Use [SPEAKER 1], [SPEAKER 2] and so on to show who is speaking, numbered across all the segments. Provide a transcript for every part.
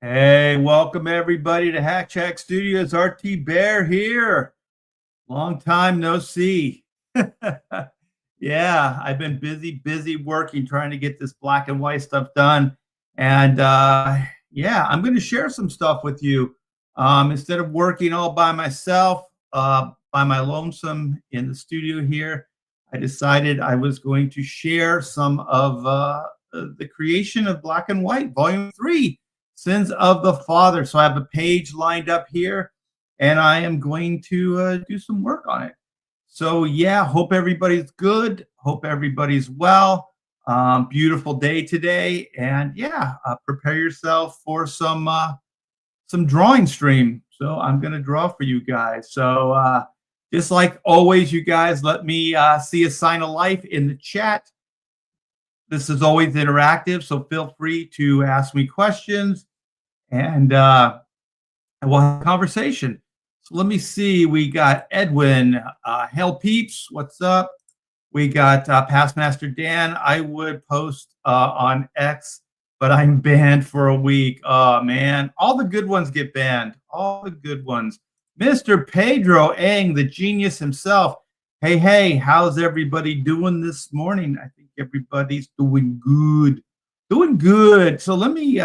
[SPEAKER 1] Hey, welcome everybody to Hack Shack Studios. RT Bear here. Long time no see. Yeah, I've been busy working, trying to get this black and white stuff done. And yeah, I'm going to share some stuff with you. Instead of working all by myself, by my lonesome in the studio here, I decided I was going to share some of the creation of Black and White, Volume 3, Sins of the Father. So I have a page lined up here, and I am going to do some work on it. So yeah, hope everybody's good. Hope everybody's well. Beautiful day today, and yeah, prepare yourself for some drawing stream. So I'm gonna draw for you guys. So just like always, you guys, let me see a sign of life in the chat. This is always interactive, so feel free to ask me questions, and we'll have a conversation. So let me see. We got Edwin, Hell Peeps, what's up? We got Past Master Dan. I would post on X, but I'm banned for a week. Oh man, all the good ones get banned. All the good ones. Mr. Pedro Ang, the genius himself. Hey, how's everybody doing this morning? I think everybody's doing good. Doing good. So let me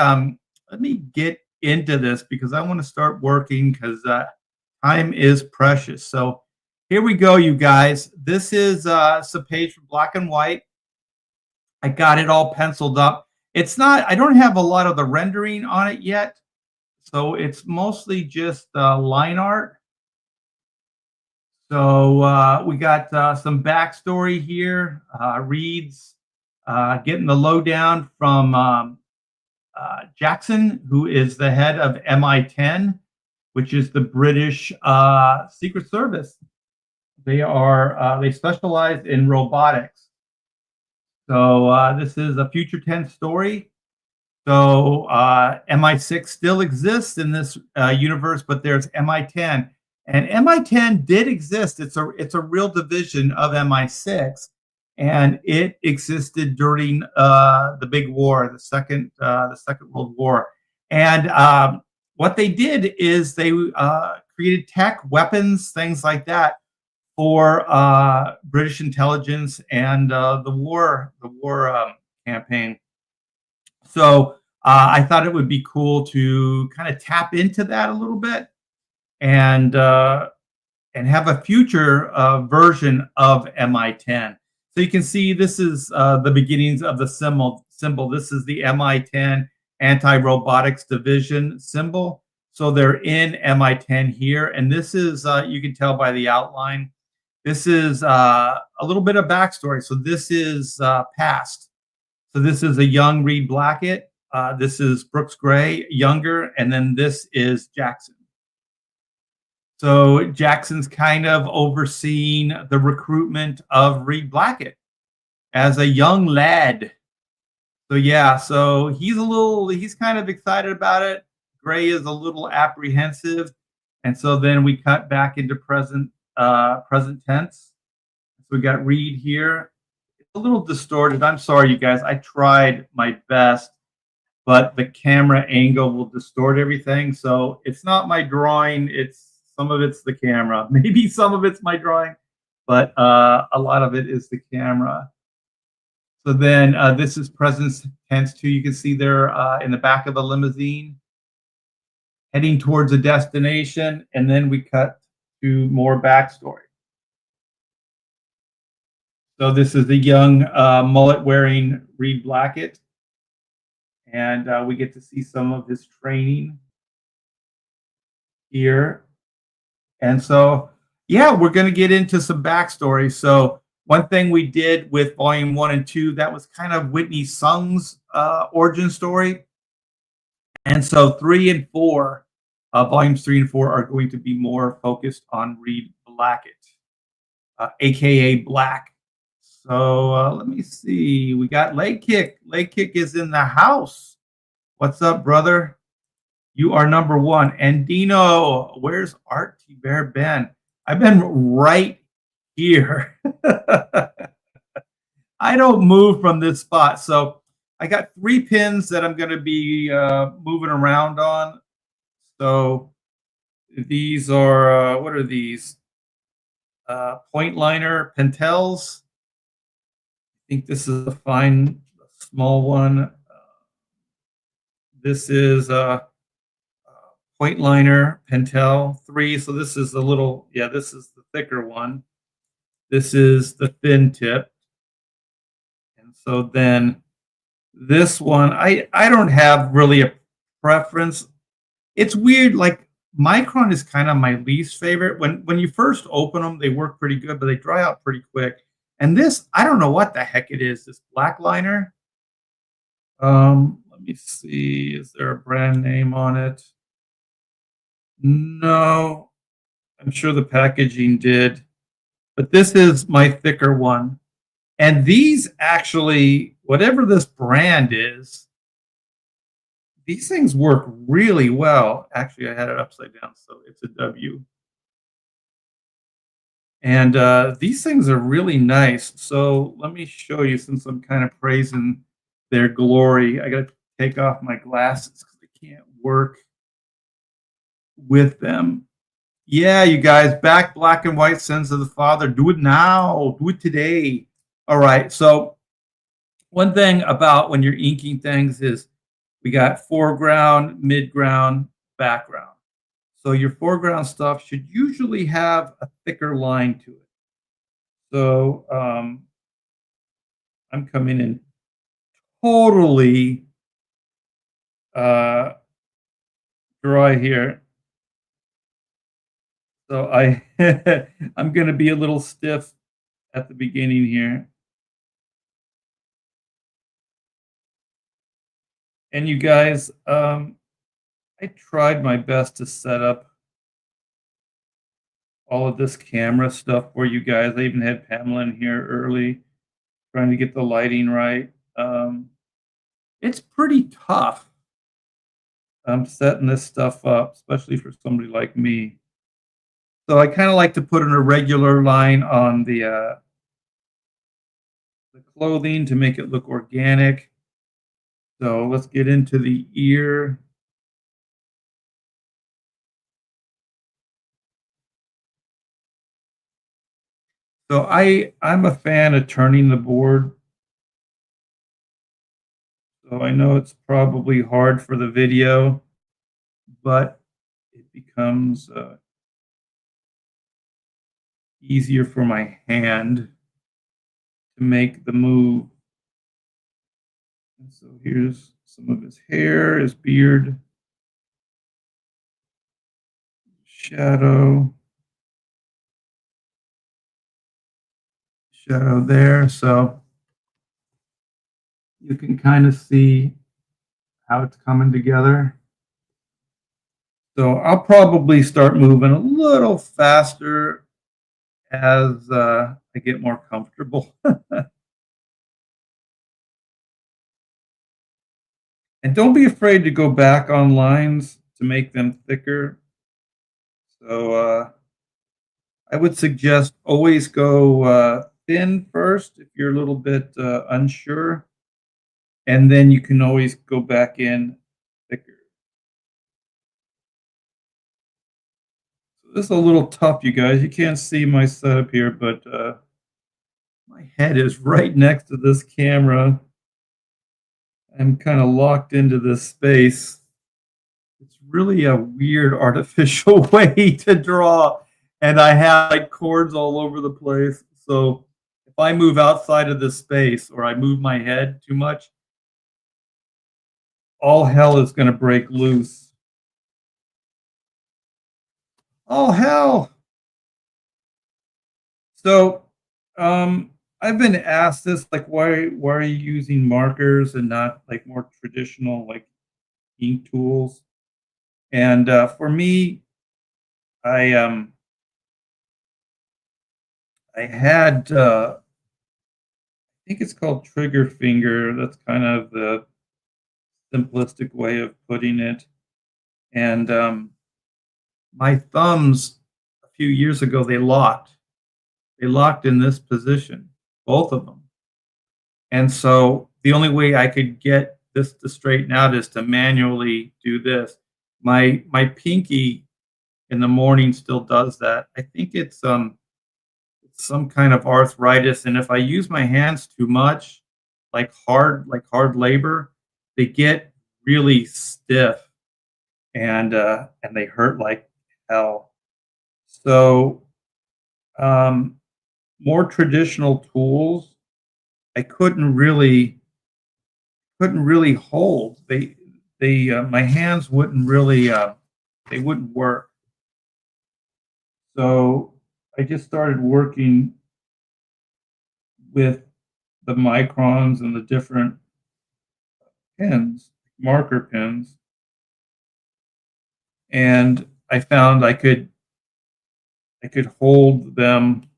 [SPEAKER 1] get into this because I want to start working because time is precious. So here we go, you guys. This is some page from Black and White. I got it all penciled up. It's not, I don't have a lot of the rendering on it yet. So it's mostly just line art. So we got some backstory here. Reads getting the lowdown from Jackson, who is the head of MI10, which is the British Secret Service. They specialize in robotics. So this is a future tense story. So MI6 still exists in this universe, but there's MI10, and MI10 did exist. It's a real division of MI6, and it existed during the big war, the second World War. And what they did is they created tech, weapons, things like that for British intelligence and the war campaign. So I thought it would be cool to kind of tap into that a little bit and have a future version of MI10. So you can see this is the beginnings of the symbol. This is the MI10 Anti-Robotics Division symbol. So they're in MI10 here, and this is you can tell by the outline. This is a little bit of backstory. So this is past. So this is a young Reed Blackett. This is Brooks Gray, younger, and then this is Jackson. So Jackson's kind of overseeing the recruitment of Reed Blackett as a young lad. So yeah, so he's kind of excited about it. Gray is a little apprehensive, and so then we cut back into present tense. So we got Reed here. It's a little distorted. I'm sorry, you guys. I tried my best, but the camera angle will distort everything. So it's not my drawing. Some of it's the camera. Maybe some of it's my drawing, but a lot of it is the camera. So then this is present tense too. You can see there in the back of a limousine heading towards a destination, and then we cut to more backstory. So this is the young mullet-wearing Reed Blackett, and we get to see some of his training here. And so, yeah, we're going to get into some backstory. So one thing we did with Volume 1 and 2, that was kind of Whitney Sung's origin story. And so 3 and 4, Volumes 3 and 4 are going to be more focused on Reed Blackett, a.k.a. Black. So let me see. We got Leg Kick. Leg Kick is in the house. What's up, brother? You are number one. And Dino, where's RT Bear Ben? I've been right here. I don't move from this spot. So I got 3 pins that I'm going to be moving around on. So these are, what are these? Point liner Pentels. I think this is a fine small one. This is a point liner Pentel 3. So this is the little, yeah, this is the thicker one. This is the thin tip. And so then this one, I don't have really a preference. It's weird, like Micron is kind of my least favorite. When you first open them, they work pretty good, but they dry out pretty quick. And this, I don't know what the heck it is, this black liner. Let me see, is there a brand name on it? No, I'm sure the packaging did, but this is my thicker one. And these actually, whatever this brand is, these things work really well. Actually, I had it upside down, so it's a W. And these things are really nice. So let me show you, since I'm kind of praising their glory. I got to take off my glasses because I can't work with them. Yeah, you guys, back black and white, Sins of the Father. Do it now. Do it today. All right. So one thing about when you're inking things is we got foreground, midground, background. So your foreground stuff should usually have a thicker line to it. So I'm coming in totally dry here. So I'm going to be a little stiff at the beginning here. And you guys, I tried my best to set up all of this camera stuff for you guys. I even had Pamela in here early trying to get the lighting right. It's pretty tough. I'm setting this stuff up, especially for somebody like me. So I kind of like to put an irregular line on the clothing to make it look organic. So let's get into the ear. So I'm a fan of turning the board. So I know it's probably hard for the video, but it becomes easier for my hand to make the move. And so here's some of his hair, his beard, shadow there. So you can kind of see how it's coming together. So I'll probably start moving a little faster as I get more comfortable. And don't be afraid to go back on lines to make them thicker. So I would suggest always go thin first if you're a little bit unsure, and then you can always go back in thicker. So this is a little tough, you guys. You can't see my setup here, but my head is right next to this camera. I'm kind of locked into this space. It's really a weird artificial way to draw, and I have like cords all over the place. So if I move outside of this space or I move my head too much, all hell is going to break loose. All hell. So I've been asked this, like, why are you using markers and not like more traditional like ink tools? And for me, I had I think it's called trigger finger. That's kind of the simplistic way of putting it. And my thumbs a few years ago, they locked. They locked in this position, both of them. And so the only way I could get this to straighten out is to manually do this. My pinky in the morning still does that. I think it's some kind of arthritis, and if I use my hands too much, like hard labor, they get really stiff and they hurt like hell. So, um, more traditional tools, I couldn't really hold. My hands wouldn't really they wouldn't work. So I just started working with the microns and the different pins, marker pins, and I found I could hold them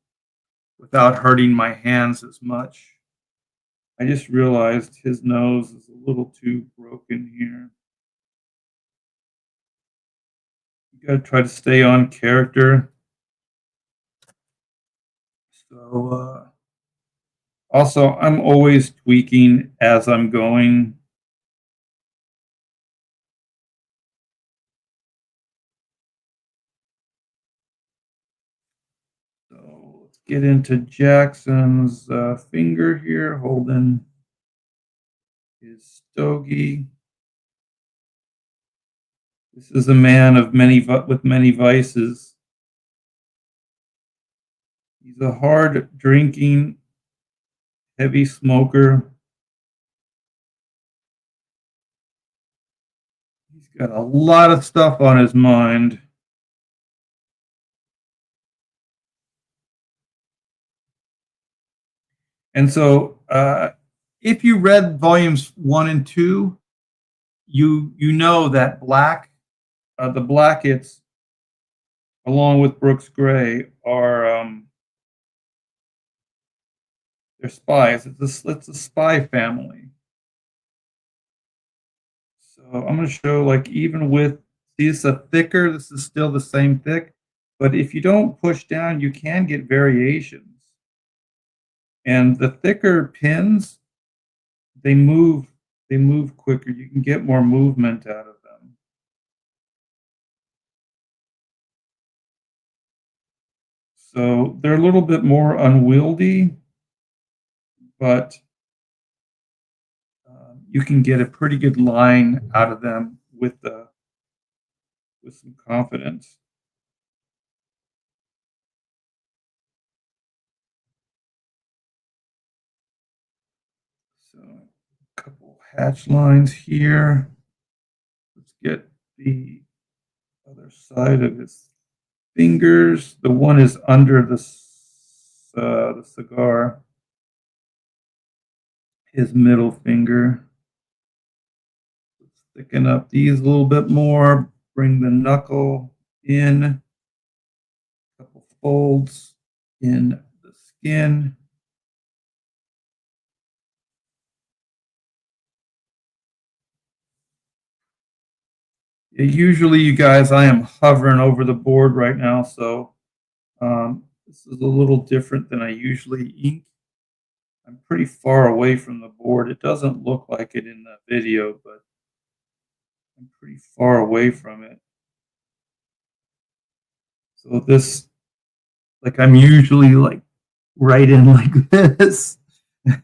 [SPEAKER 1] without hurting my hands as much. I just realized his nose is a little too broken here. You gotta try to stay on character. So, also, I'm always tweaking as I'm going. So let's get into Jackson's finger here, holding his stogie. This is a man of with many vices. He's a hard drinking, heavy smoker. He's got a lot of stuff on his mind. And so, if you read volumes 1 and 2, you know that the Blacketts, along with Brooks Gray, are they're spies. It's a spy family. So I'm going to show, like, even with, see, this is a thicker, this is still the same thick, but if you don't push down, you can get variations. And the thicker pins, they move quicker. You can get more movement out of them. So they're a little bit more unwieldy, but you can get a pretty good line out of them with some confidence. So a couple hatch lines here. Let's get the other side of his fingers. The one is under the cigar, his middle finger. Let's thicken up these a little bit more. Bring the knuckle in. A couple folds in the skin. Usually, you guys, I am hovering over the board right now, so this is a little different than I usually ink. I'm pretty far away from the board. It doesn't look like it in the video, but I'm pretty far away from it. So this, like, I'm usually like right in like this.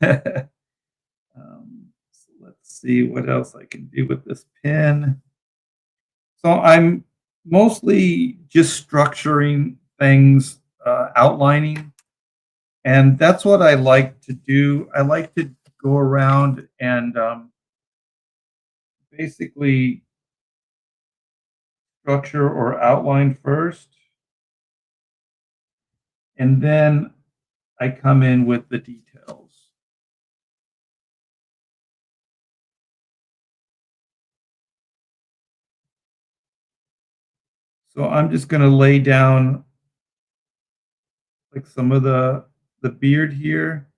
[SPEAKER 1] So let's see what else I can do with this pen. So I'm mostly just structuring things, outlining, and that's what I like to do. I like to go around and basically structure or outline first, and then I come in with the details. So I'm just going to lay down like some of the beard here,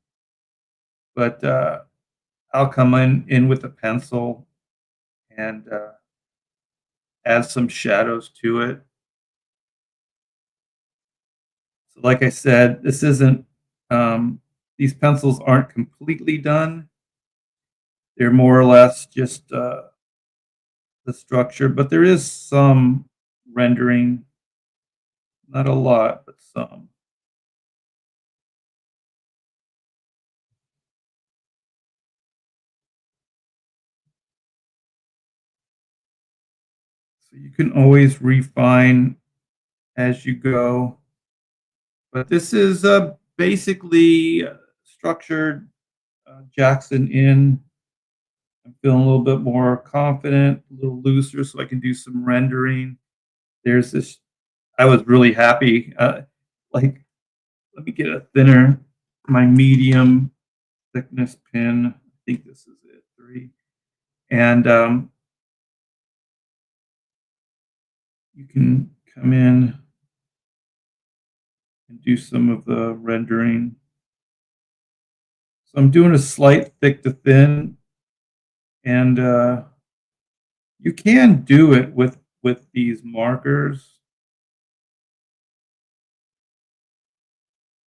[SPEAKER 1] but I'll come in with a pencil and add some shadows to it. So like I said, this isn't these pencils aren't completely done. They're more or less just the structure, but there is some rendering, not a lot, but some. So you can always refine as you go. But this is basically structured Jackson in. I'm feeling a little bit more confident, a little looser, so I can do some rendering. There's this. I was really happy. Like, let me get a thinner, my medium thickness pin. I think this is it, 3. And you can come in and do some of the rendering. So I'm doing a slight thick to thin, and you can do it with these markers.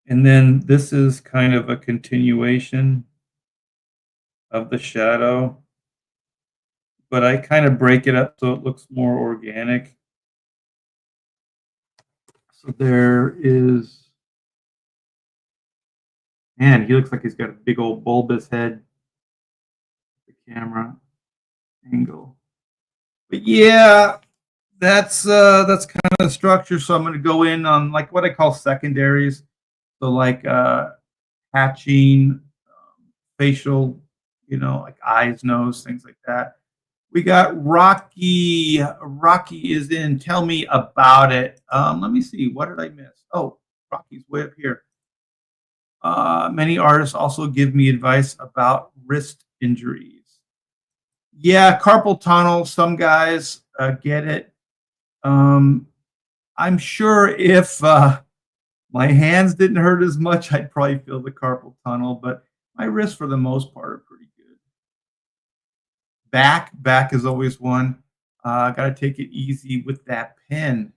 [SPEAKER 1] And then this is kind of a continuation of the shadow, but I kind of break it up so it looks more organic. So there is, man, he looks like he's got a big old bulbous head. The camera angle. But yeah, that's kind of the structure. So I'm going to go in on like what I call secondaries. So like hatching, facial, like eyes, nose, things like that. We got Rocky. Rocky is in. Tell me about it. Let me see. What did I miss? Oh, Rocky's way up here. Many artists also give me advice about wrist injuries. Yeah, carpal tunnel. Some guys get it. Um, I'm sure if my hands didn't hurt as much, I'd probably feel the carpal tunnel, but my wrists, for the most part, are pretty good. Back is always one. Got to take it easy with that pen.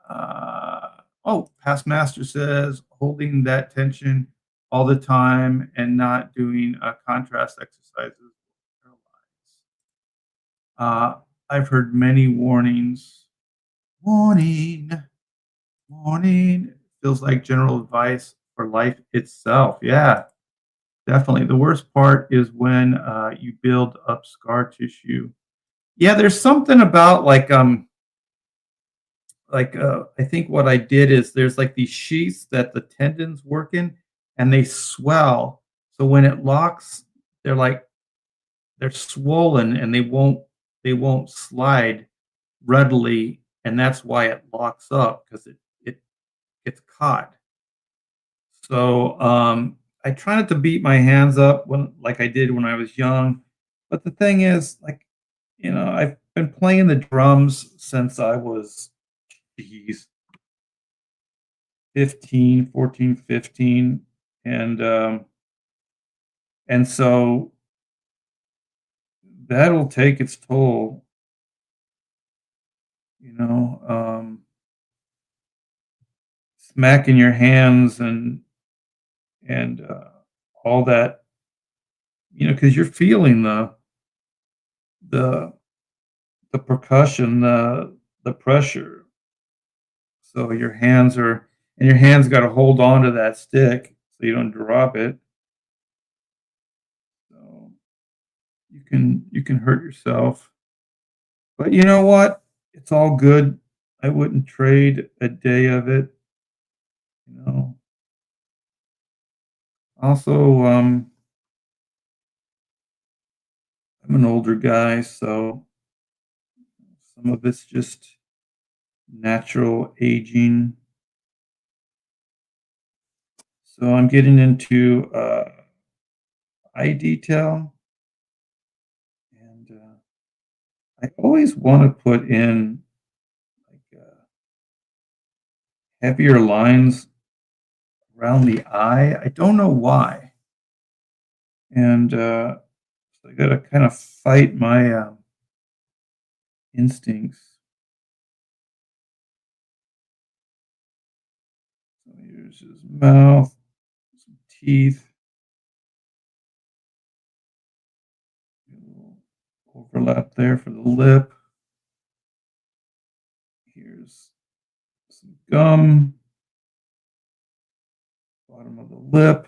[SPEAKER 1] Past master says holding that tension all the time and not doing contrast exercises. Uh, I've heard many warnings. Warning, warning. Feels like general advice for life itself. Yeah, definitely. The worst part is when you build up scar tissue. Yeah, there's something about I think what I did is there's like these sheaths that the tendons work in and they swell. So when it locks, they're like they're swollen and they won't slide readily, and that's why it locks up because it gets caught. So I try not to beat my hands up when like I did when I was young. But the thing is, like, I've been playing the drums since I was, geez, 15, 14, 15. And so that'll take its toll, you know, smacking your hands and all that, because you're feeling the the percussion, the pressure. So your hands got to hold on to that stick so you don't drop it. So you can hurt yourself. But you know what? It's all good. I wouldn't trade a day of it, you know. Also, I'm an older guy, so some of it's just natural aging. So I'm getting into eye detail, and I always want to put in like heavier lines around the eye. I don't know why, and so I got to kind of fight my instincts. So here's his mouth, some teeth. overlap there for the lip. Here's some gum. Bottom of the lip.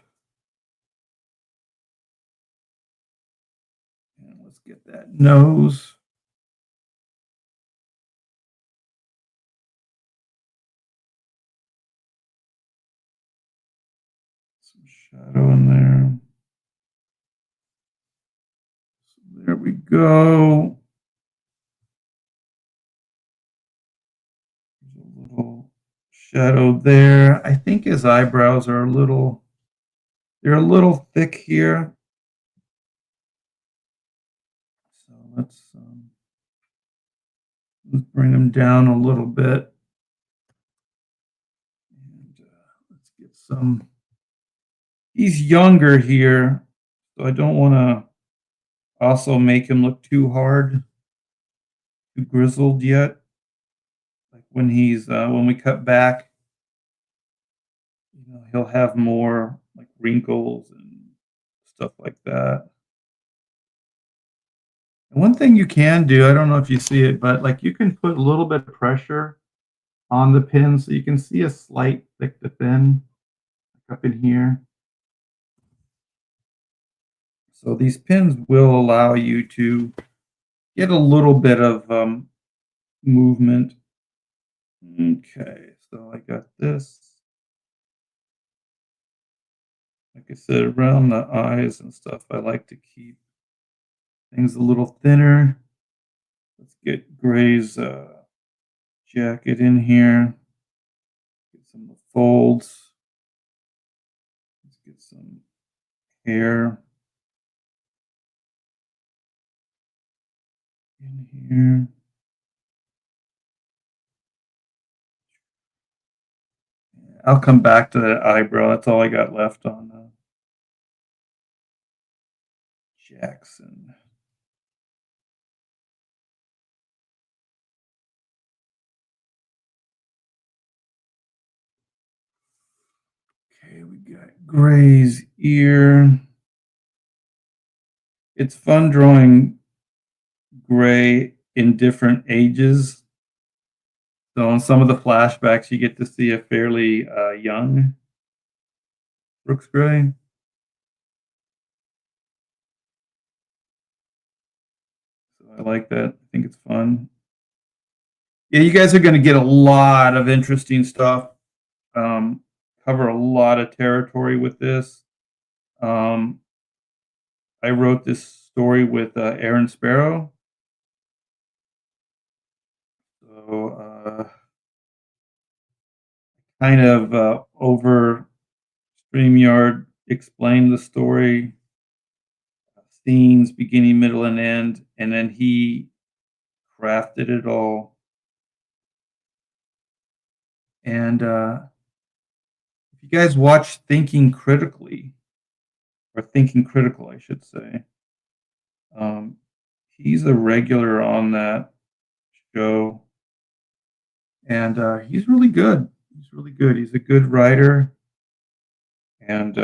[SPEAKER 1] And let's get that nose. Some shadow in there. So there we go. There's a little shadow there. I think his eyebrows are they're a little thick here. So let's bring them down a little bit. And let's get some. He's younger here, so I don't want to also make him look too hard, too grizzled yet. Like when when we cut back, he'll have more like wrinkles and stuff like that. And one thing you can do, I don't know if you see it, but like you can put a little bit of pressure on the pin so you can see a slight thick to thin up in here. So these pins will allow you to get a little bit of movement. Okay, so I got this. Like I said, around the eyes and stuff, I like to keep things a little thinner. Let's get Gray's jacket in here. Get some of the folds. Let's get some hair in here. I'll come back to that eyebrow. That's all I got left on Jackson. Okay, we got Gray's ear. It's fun drawing Gray in different ages. So on some of the flashbacks, you get to see a fairly young Brooks Gray. So I like that. I think it's fun. Yeah, you guys are going to get a lot of interesting stuff. Cover a lot of territory with this. I wrote this story with Aaron Sparrow. So kind of over StreamYard explained the story, scenes, beginning, middle, and end, and then he crafted it all. And if you guys watch Thinking Critically, or Thinking Critical, I should say, he's a regular on that show, and he's really good. He's really good. He's a good writer, and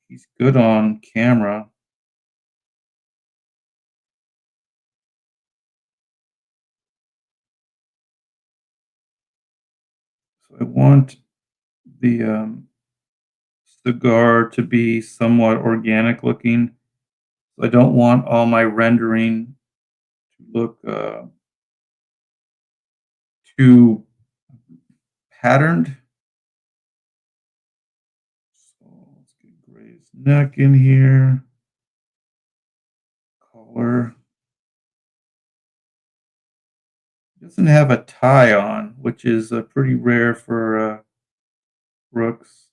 [SPEAKER 1] he's good on camera. So I want the cigar to be somewhat organic looking. So I don't want all my rendering to look too patterned. So let's get Gray's neck in here. Collar. He doesn't have a tie on, which is pretty rare for Brooks.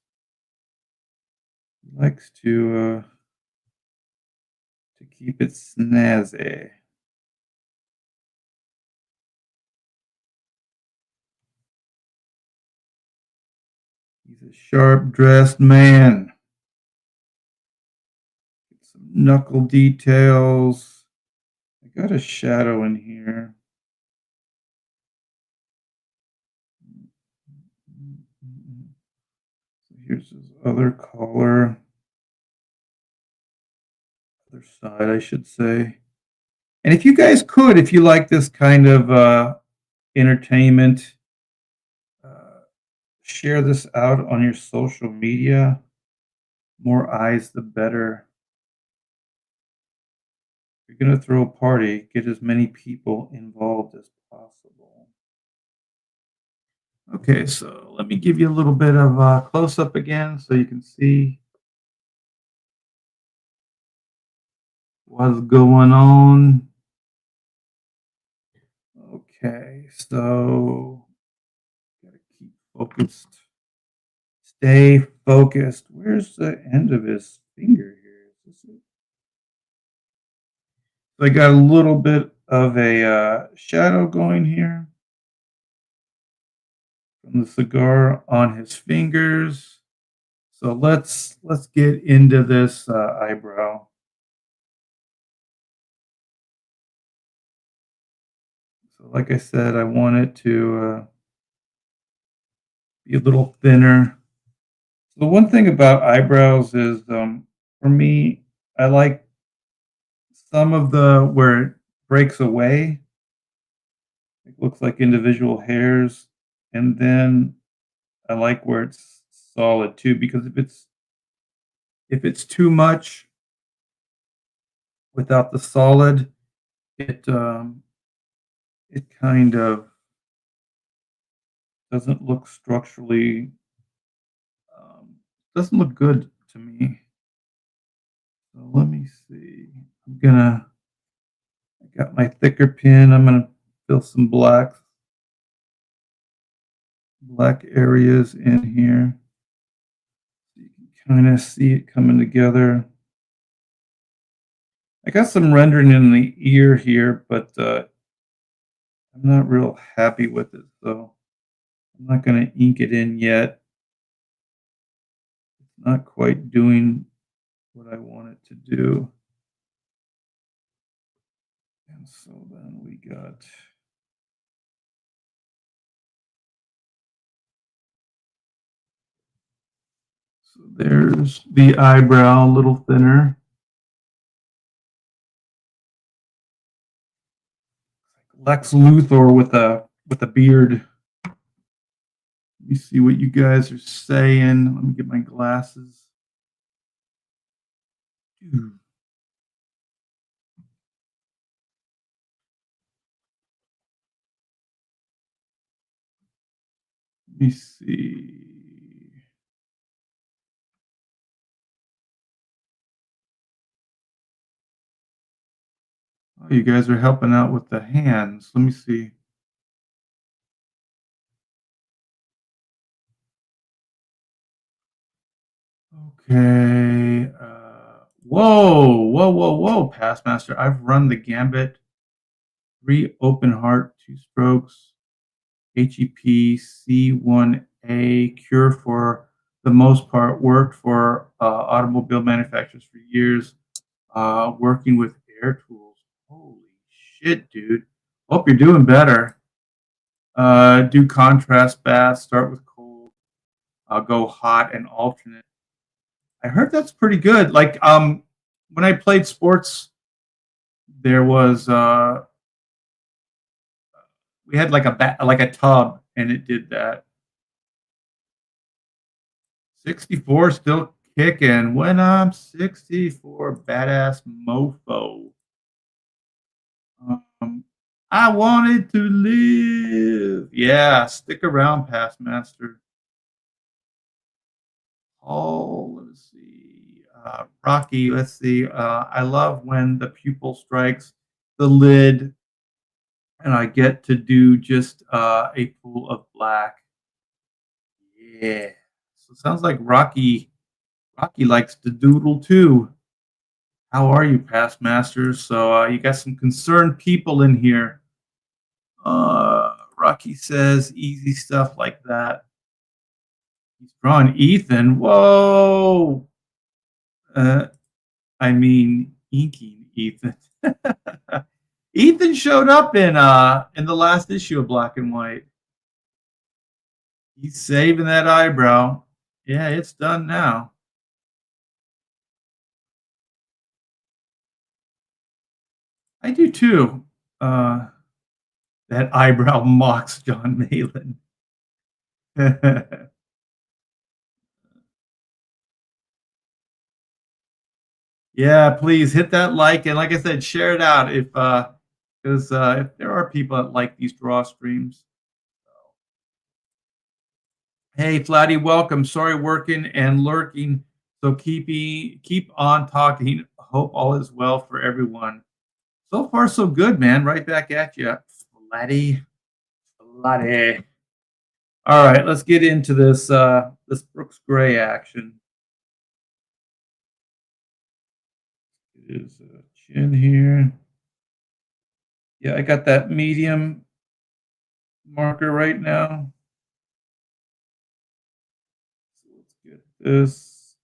[SPEAKER 1] He likes to keep it snazzy. He's a sharp-dressed man. Get some knuckle details. I got a shadow in here. Here's his other collar. Other side, I should say. And if you guys could, if you like this kind of entertainment, uh, share this out on your social media. More eyes, the better. If you're going to throw a party, get as many people involved as possible. Okay, so let me give you a little bit of a close up again so you can see what's going on. Okay, so gotta keep focused. Stay focused. Where's the end of his finger here? Is this it? So I got a little bit of a shadow going here from the cigar on his fingers. So let's get into this eyebrow. So like I said, I want it to be a little thinner. So the one thing about eyebrows is, for me, I like some of the where it breaks away. It looks like individual hairs, and then I like where it's solid too, because if it's too much without the solid, it it kind of doesn't look structurally um, doesn't look good to me. So let me see. I got my thicker pin. I'm gonna fill some black areas in here. You can kind of see it coming together. I got some rendering in the ear here, but I'm not real happy with it, so I'm not going to ink it in yet. It's not quite doing what I want it to do. And so then we got so there's the eyebrow, a little thinner. Lex Luthor with a beard. Let me see what you guys are saying. Let me get my glasses. Let me see. Oh, you guys are helping out with the hands. Let me see. Okay. Whoa, Passmaster. I've run the gambit. 3 open heart, 2 strokes, HEP, C1A, cure for the most part, worked for automobile manufacturers for years, working with air tools. Holy shit, dude. Hope you're doing better. Do contrast baths, start with cold, go hot and alternate. I heard that's pretty good. Like when I played sports, there was we had like a tub, and it did that. 64 still kicking. When I'm 64, badass mofo. Um, I wanted to live. Yeah, stick around, past master. Oh, let's see. Rocky, let's see. I love when the pupil strikes the lid and I get to do just a pool of black. Yeah. So it sounds like Rocky likes to doodle too. How are you, past masters? So you got some concerned people in here. Rocky says easy stuff like that. He's drawing Ethan. Whoa. Uh, I mean, inking Ethan. Ethan showed up in the last issue of Black and White. He's saving that eyebrow. Yeah, it's done now. I do too. That eyebrow mocks John Malin. Yeah, please hit that like, and like I said, share it out if because if there are people that like these draw streams. Hey, Flatty, welcome. Sorry, working and lurking. So keep on talking. Hope all is well for everyone. So far, so good, man. Right back at you, Flatty. Flatty. All right, let's get into this Brooks Gray action. Is chin here. Yeah, I got that medium marker right now. So let's get this.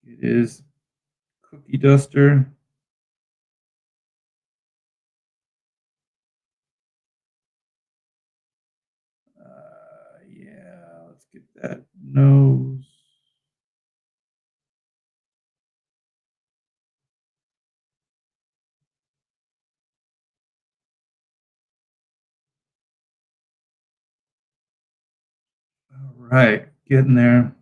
[SPEAKER 1] It is cookie duster. Yeah, let's get that nose. All right, getting there.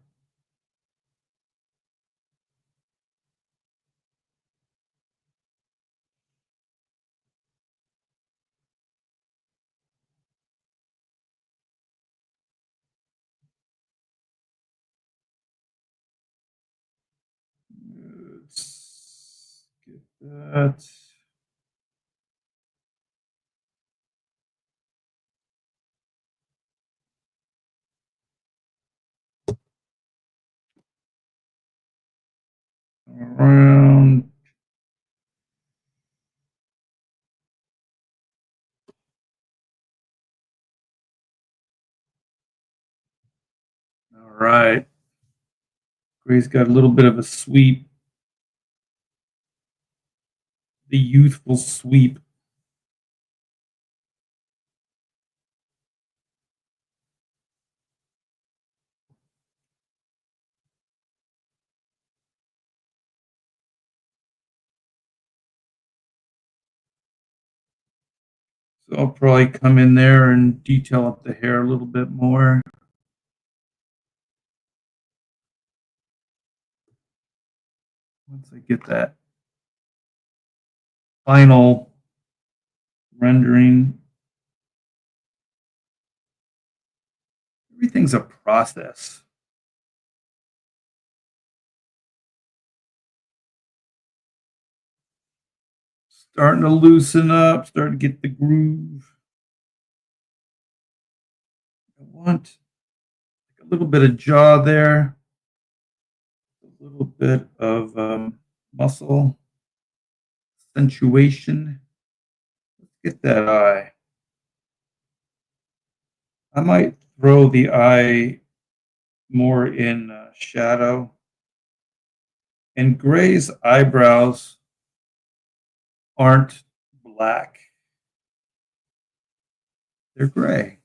[SPEAKER 1] Let's get that. Around. All right. Gray's got a little bit of a sweep. The youthful sweep. So I'll probably come in there and detail up the hair a little bit more. Once I get that final rendering, everything's a process. Starting to loosen up, starting to get the groove. I want a little bit of jaw there, a little bit of muscle accentuation. Let's get that eye. I might throw the eye more in shadow. And Gray's eyebrows aren't black. They're gray.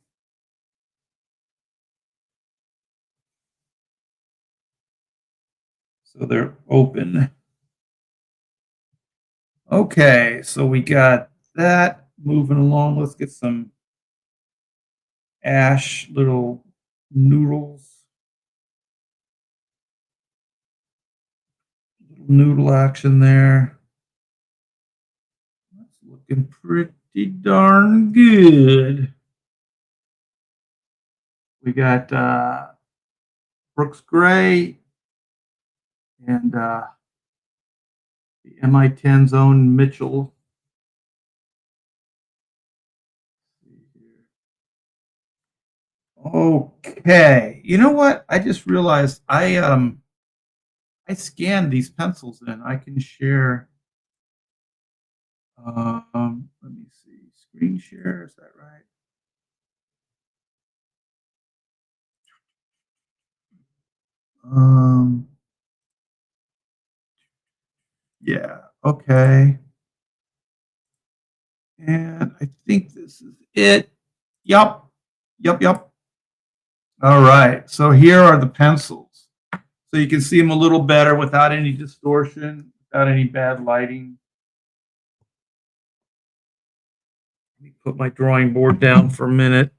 [SPEAKER 1] So they're open. Okay, so we got that moving along. Let's get some ash little noodles. Little noodle action there. That's looking pretty darn good. We got Brooks Gray and the MI10's own Mitchell. Okay, you know what? I just realized I scanned these pencils in. I can share. Let me see. Screen share. Is that right? Yeah. Okay. And I think this is it. Yup. Yup. All right. So here are the pencils. So you can see them a little better without any distortion, without any bad lighting. Let me put my drawing board down for a minute.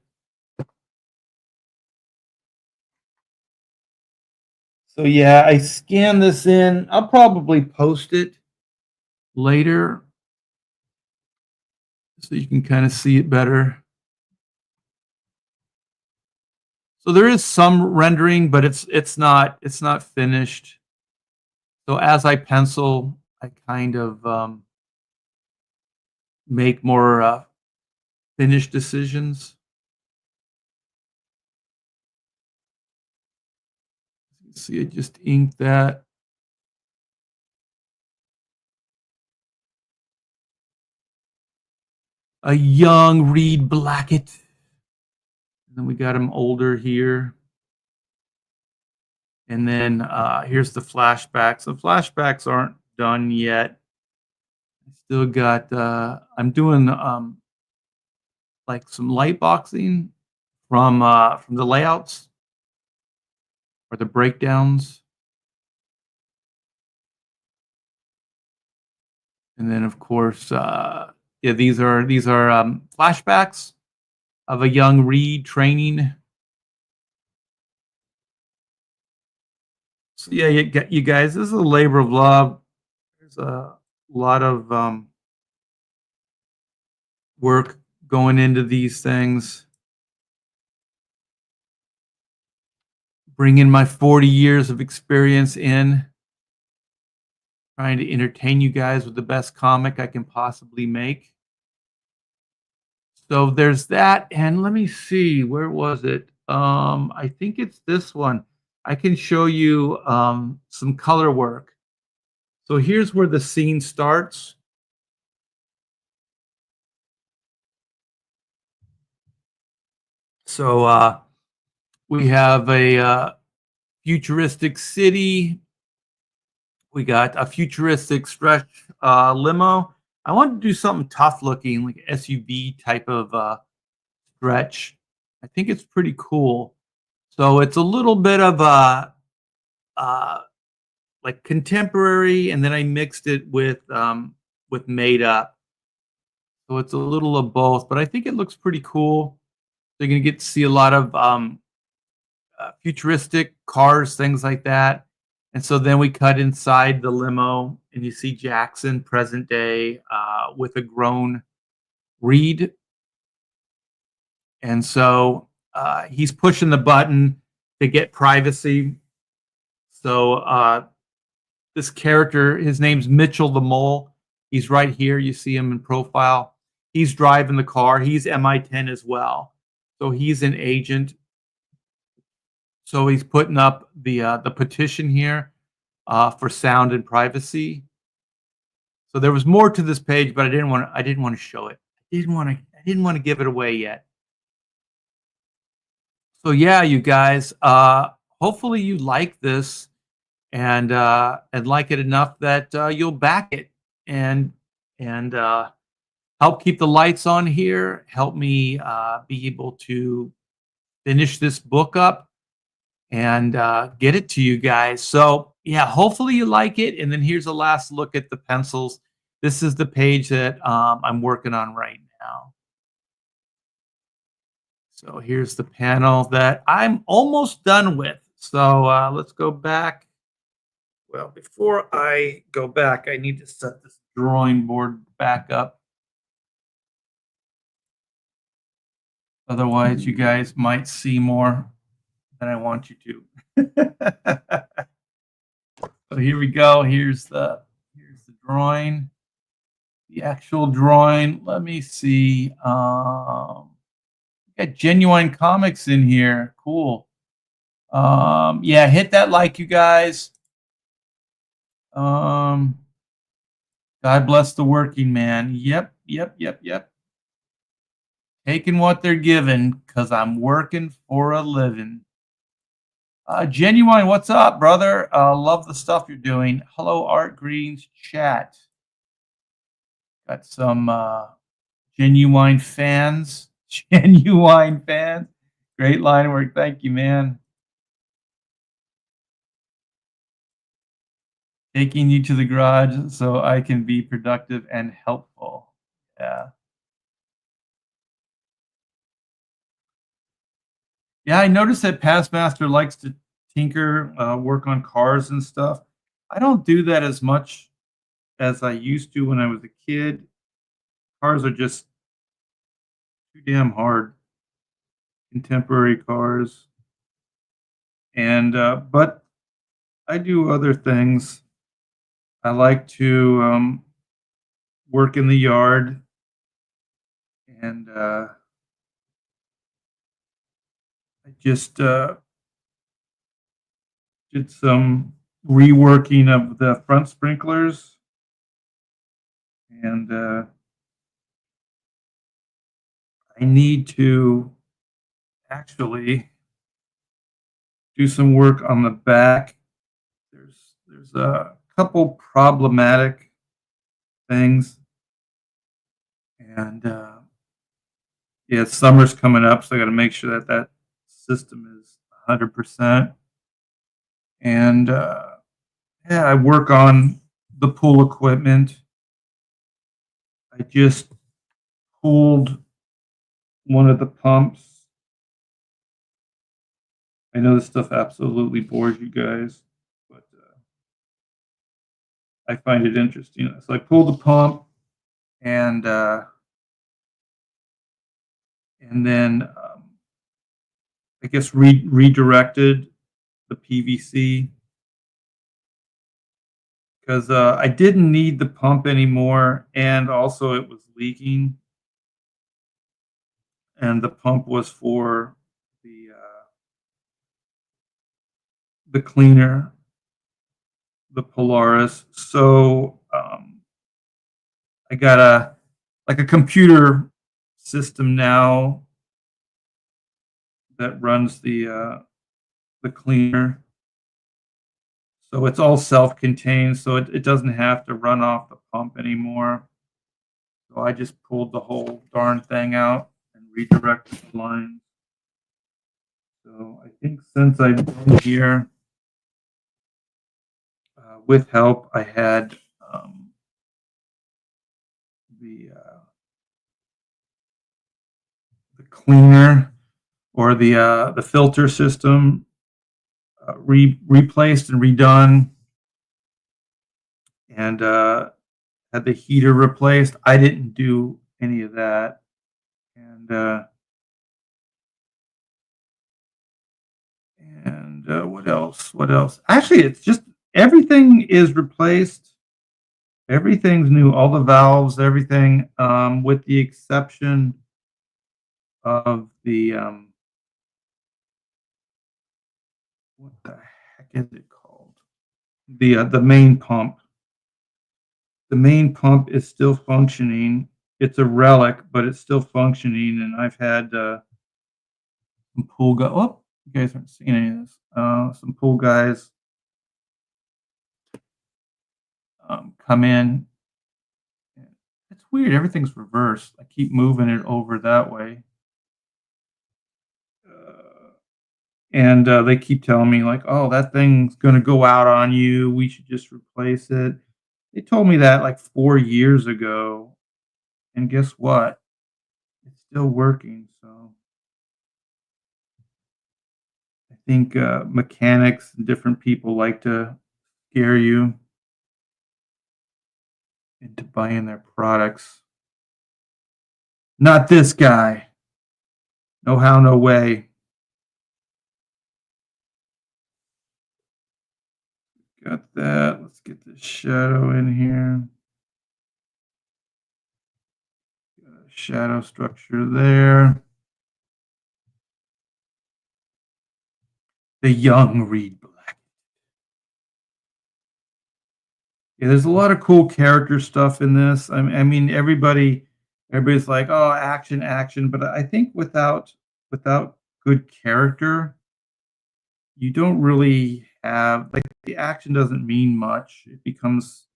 [SPEAKER 1] So yeah, I scan this in. I'll probably post it later so you can kind of see it better. So there is some rendering, but it's not finished. So as I pencil, I kind of make more finished decisions. See, I just inked that. A young Reed Blackett. And then we got him older here. And then here's the flashbacks. The flashbacks aren't done yet. I still got, I'm doing like some light boxing from the layouts or the breakdowns. And then of course, yeah, these are flashbacks of a young Reed training. So yeah, you guys, this is a labor of love. There's a lot of work going into these things. Bringing my 40 years of experience in, trying to entertain you guys with the best comic I can possibly make. So there's that, and let me see, where was it? I think it's this one. I can show you some color work. So here's where the scene starts. So we have a futuristic city. We got a futuristic stretch limo. I wanted to do something tough looking, like SUV type of stretch. I think it's pretty cool. So it's a little bit of like contemporary, and then I mixed it with made up. So it's a little of both, but I think it looks pretty cool. So you're gonna get to see a lot of futuristic cars, things like that. And so then we cut inside the limo, and you see Jackson, present day, with a grown Reed. And so he's pushing the button to get privacy. So this character, his name's Mitchell the Mole. He's right here. You see him in profile. He's driving the car. He's MI10 as well. So he's an agent. So he's putting up the petition here for sound and privacy. So there was more to this page, but I didn't want to show it. I didn't want to give it away yet. So yeah, you guys, hopefully you like this and like it enough that you'll back it and help keep the lights on here, help me be able to finish this book up and get it to you guys. So yeah, hopefully you like it. And then here's a last look at the pencils. This is the page that I'm working on right now. So here's the panel that I'm almost done with. So let's go back. Well, before I go back, I need to set this drawing board back up. Otherwise, you guys might see more than I want you to. So here we go. Here's the drawing. The actual drawing. Let me see. Got Genuine Comics in here. Cool. Yeah, hit that like, you guys. God bless the working man. Yep. Taking what they're given because I'm working for a living. Genuine, what's up, brother? Love the stuff you're doing. Hello, Art. Greetings, chat. Got some Genuine fans. Genuine fans. Great line work. Thank you, man. taking you to the garage so I can be productive and helpful. Yeah. Yeah, I noticed that Passmaster likes to tinker, work on cars and stuff. I don't do that as much as I used to when I was a kid. Cars are just too damn hard, contemporary cars. And but I do other things. I like to work in the yard, and I just did some reworking of the front sprinklers, and I need to actually do some work on the back. There's a couple problematic things, and yeah, summer's coming up, so I got to make sure that that system is 100%. And yeah, I work on the pool equipment. I just pulled one of the pumps. I know this stuff absolutely bores you guys, but I find it interesting. So I pulled the pump, and then I guess redirected the PVC because I didn't need the pump anymore, and also it was leaking, and the pump was for the cleaner, the Polaris. So I got a computer system now that runs the cleaner. So it's all self-contained, so it doesn't have to run off the pump anymore. So I just pulled the whole darn thing out and redirected the lines. So I think since I've been here, with help, I had the cleaner or the filter system replaced and redone, and had the heater replaced. I didn't do any of that, and what else? What else? Actually, it's just everything is replaced. Everything's new. All the valves, everything, with the exception of the what the heck is it called? The main pump. The main pump is still functioning. It's a relic, but it's still functioning. And I've had some pool guys. Oh, you guys aren't seeing any of this. Some pool guys come in. It's weird. Everything's reversed. I keep moving it over that way. And they keep telling me like, "Oh, that thing's going to go out on you. We should just replace it." They told me that like 4 years ago, and guess what? It's still working. So I think mechanics and different people like to scare you into buying their products. Not this guy. No how, no way. Got that. Let's get the shadow in here. Got a shadow structure there. The young Reed Black. Yeah, there's a lot of cool character stuff in this. I mean, everybody's like, "Oh, action, action," but I think without good character, you don't really have like the action doesn't mean much. It becomes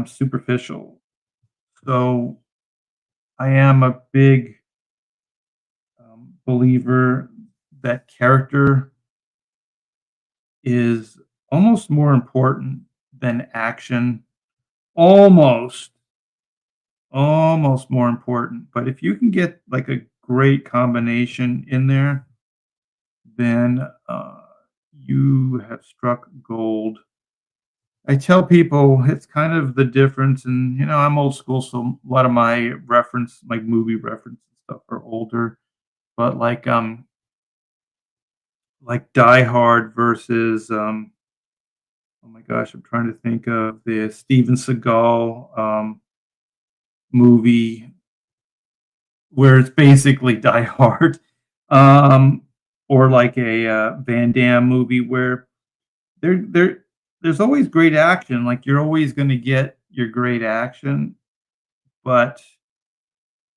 [SPEAKER 1] superficial. So I am a big believer that character is almost more important than action. Almost, almost more important. But if you can get like a great combination in there, then you have struck gold. I tell people it's kind of the difference, and I'm old school, so a lot of my movie reference and stuff are older. But like Die Hard versus oh my gosh, I'm trying to think of the Steven Seagal movie where it's basically Die Hard, um, or like a Van Damme movie where there there's always great action. Like you're always going to get your great action, but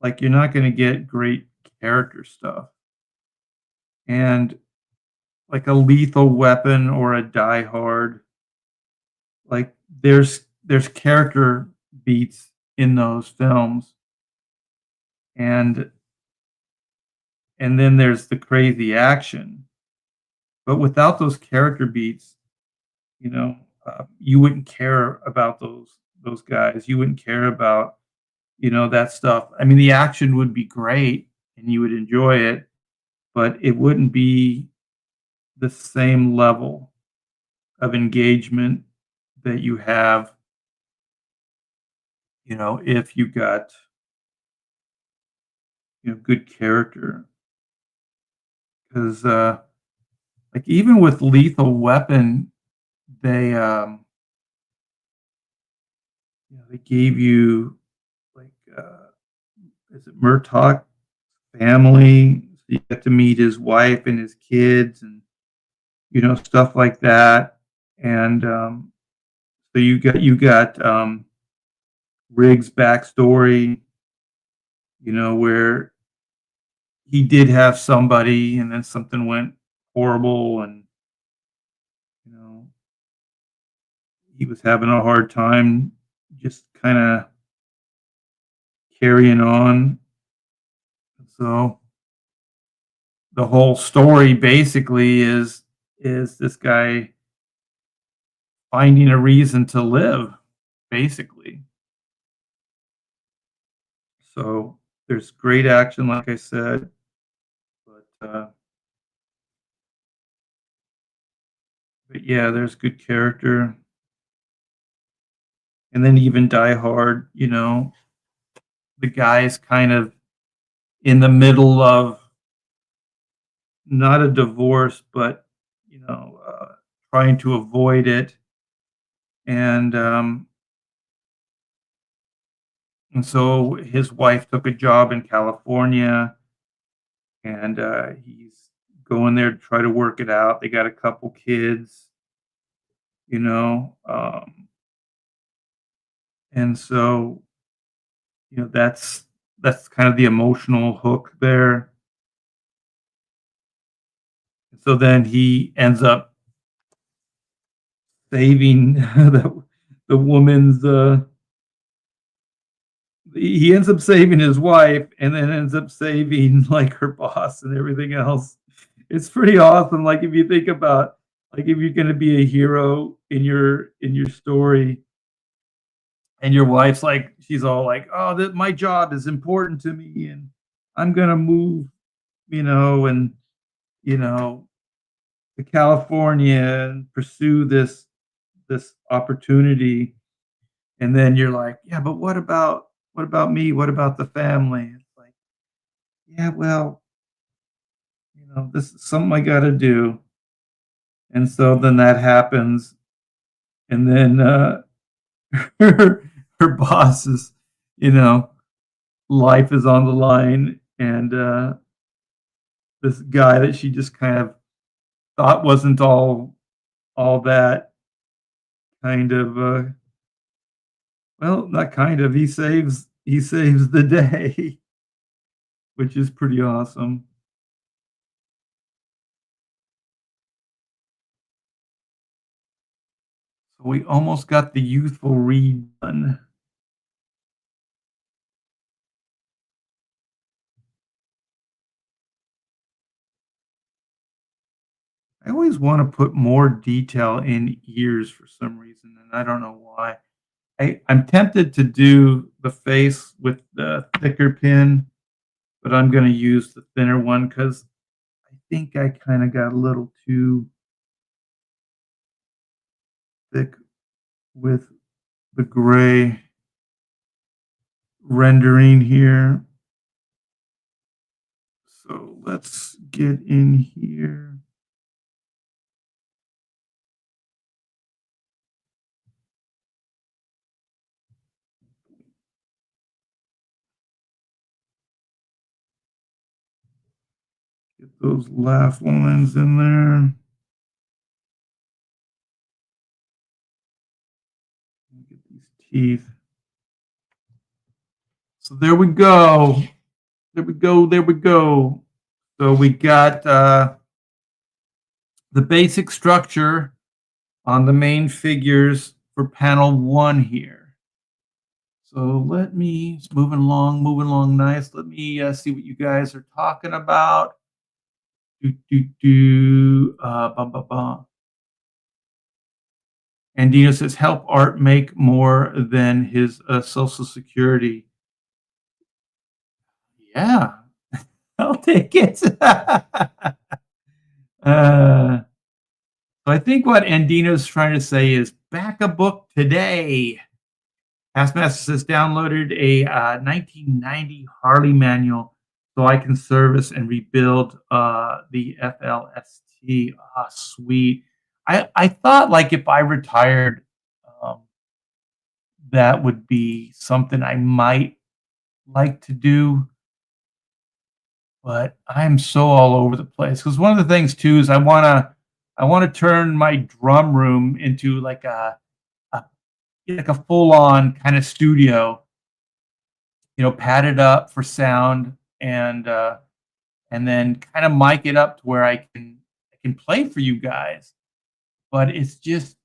[SPEAKER 1] like you're not going to get great character stuff. And like a Lethal Weapon or a Die Hard, like there's character beats in those films, and then there's the crazy action. But without those character beats, you know, you wouldn't care about those guys. You wouldn't care about that stuff. I mean, the action would be great, and you would enjoy it, but it wouldn't be the same level of engagement that you have, if you got good character. Because like even with Lethal Weapon, they they gave you like is it Murtaugh family? So you get to meet his wife and his kids, and stuff like that. And so you got Riggs' backstory, where he did have somebody, and then something went horrible, and you know he was having a hard time just kind of carrying on. So the whole story basically is this guy finding a reason to live, basically. So there's great action, like I said, but yeah, there's good character, and then even Die Hard, the guy's kind of in the middle of not a divorce, but trying to avoid it, and so his wife took a job in California, and he's going there to try to work it out. They got a couple kids, you know, um, and so that's kind of the emotional hook there. So then he ends up saving the woman's. He ends up saving his wife, and then ends up saving like her boss and everything else. It's pretty awesome. Like if you think about like if you're going to be a hero in your story, and your wife's like she's all like, "Oh, that my job is important to me, and I'm going to move, and you know to California and pursue this opportunity." And then you're like, "Yeah, but what about me? What about the family?" It's like, "Yeah, well, this is something I got to do." And so then that happens, and then her boss's, you know, life is on the line, and this guy that she just kind of thought wasn't all that kind of well, not kind of, he saves the day, which is pretty awesome. So we almost got the youthful read done. I always want to put more detail in ears for some reason, and I don't know why. I'm tempted to do the face with the thicker pin, but I'm going to use the thinner one because I think I kind of got a little too thick with the gray rendering here. So let's get in here. Get those laugh lines in there. Get these teeth. So there we go. There we go. There we go. So we got the basic structure on the main figures for panel 1 here. So let me, it's moving along nice. Let me see what you guys are talking about. And Dino says, help Art make more than his Social Security. Yeah, I'll take it. So I think what Andino's trying to say is back a book today. Taskmaster says downloaded a 1990 Harley manual so I can service and rebuild the FLST. Ah, sweet. I thought like if I retired, um, that would be something I might like to do. But I'm so all over the place because one of the things too is I wanna turn my drum room into a like a full on kind of studio, padded up for sound and then kind of mic it up to where I can play for you guys. But it's just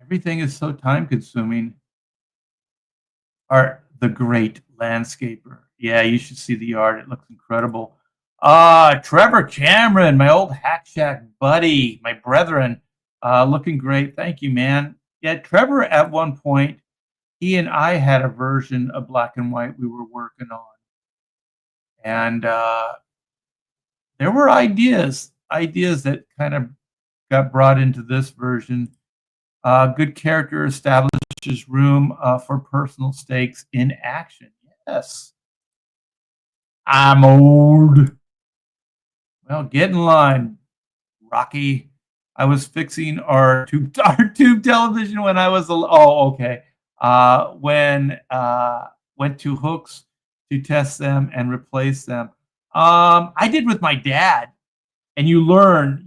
[SPEAKER 1] everything is so time consuming. Art, the great landscaper. Yeah, you should see the art. It looks incredible. Trevor Cameron, my old Hack Shack buddy, my brethren, looking great. Thank you, man. Yeah, Trevor at one point, he and I had a version of black and white we were working on. And there were ideas that kind of got brought into this version. Good character establishes room for personal stakes in action. Yes. I'm old. Well, get in line, Rocky. I was fixing our tube television when I was okay. When went to Hooks to test them and replace them. I did with my dad. And you learn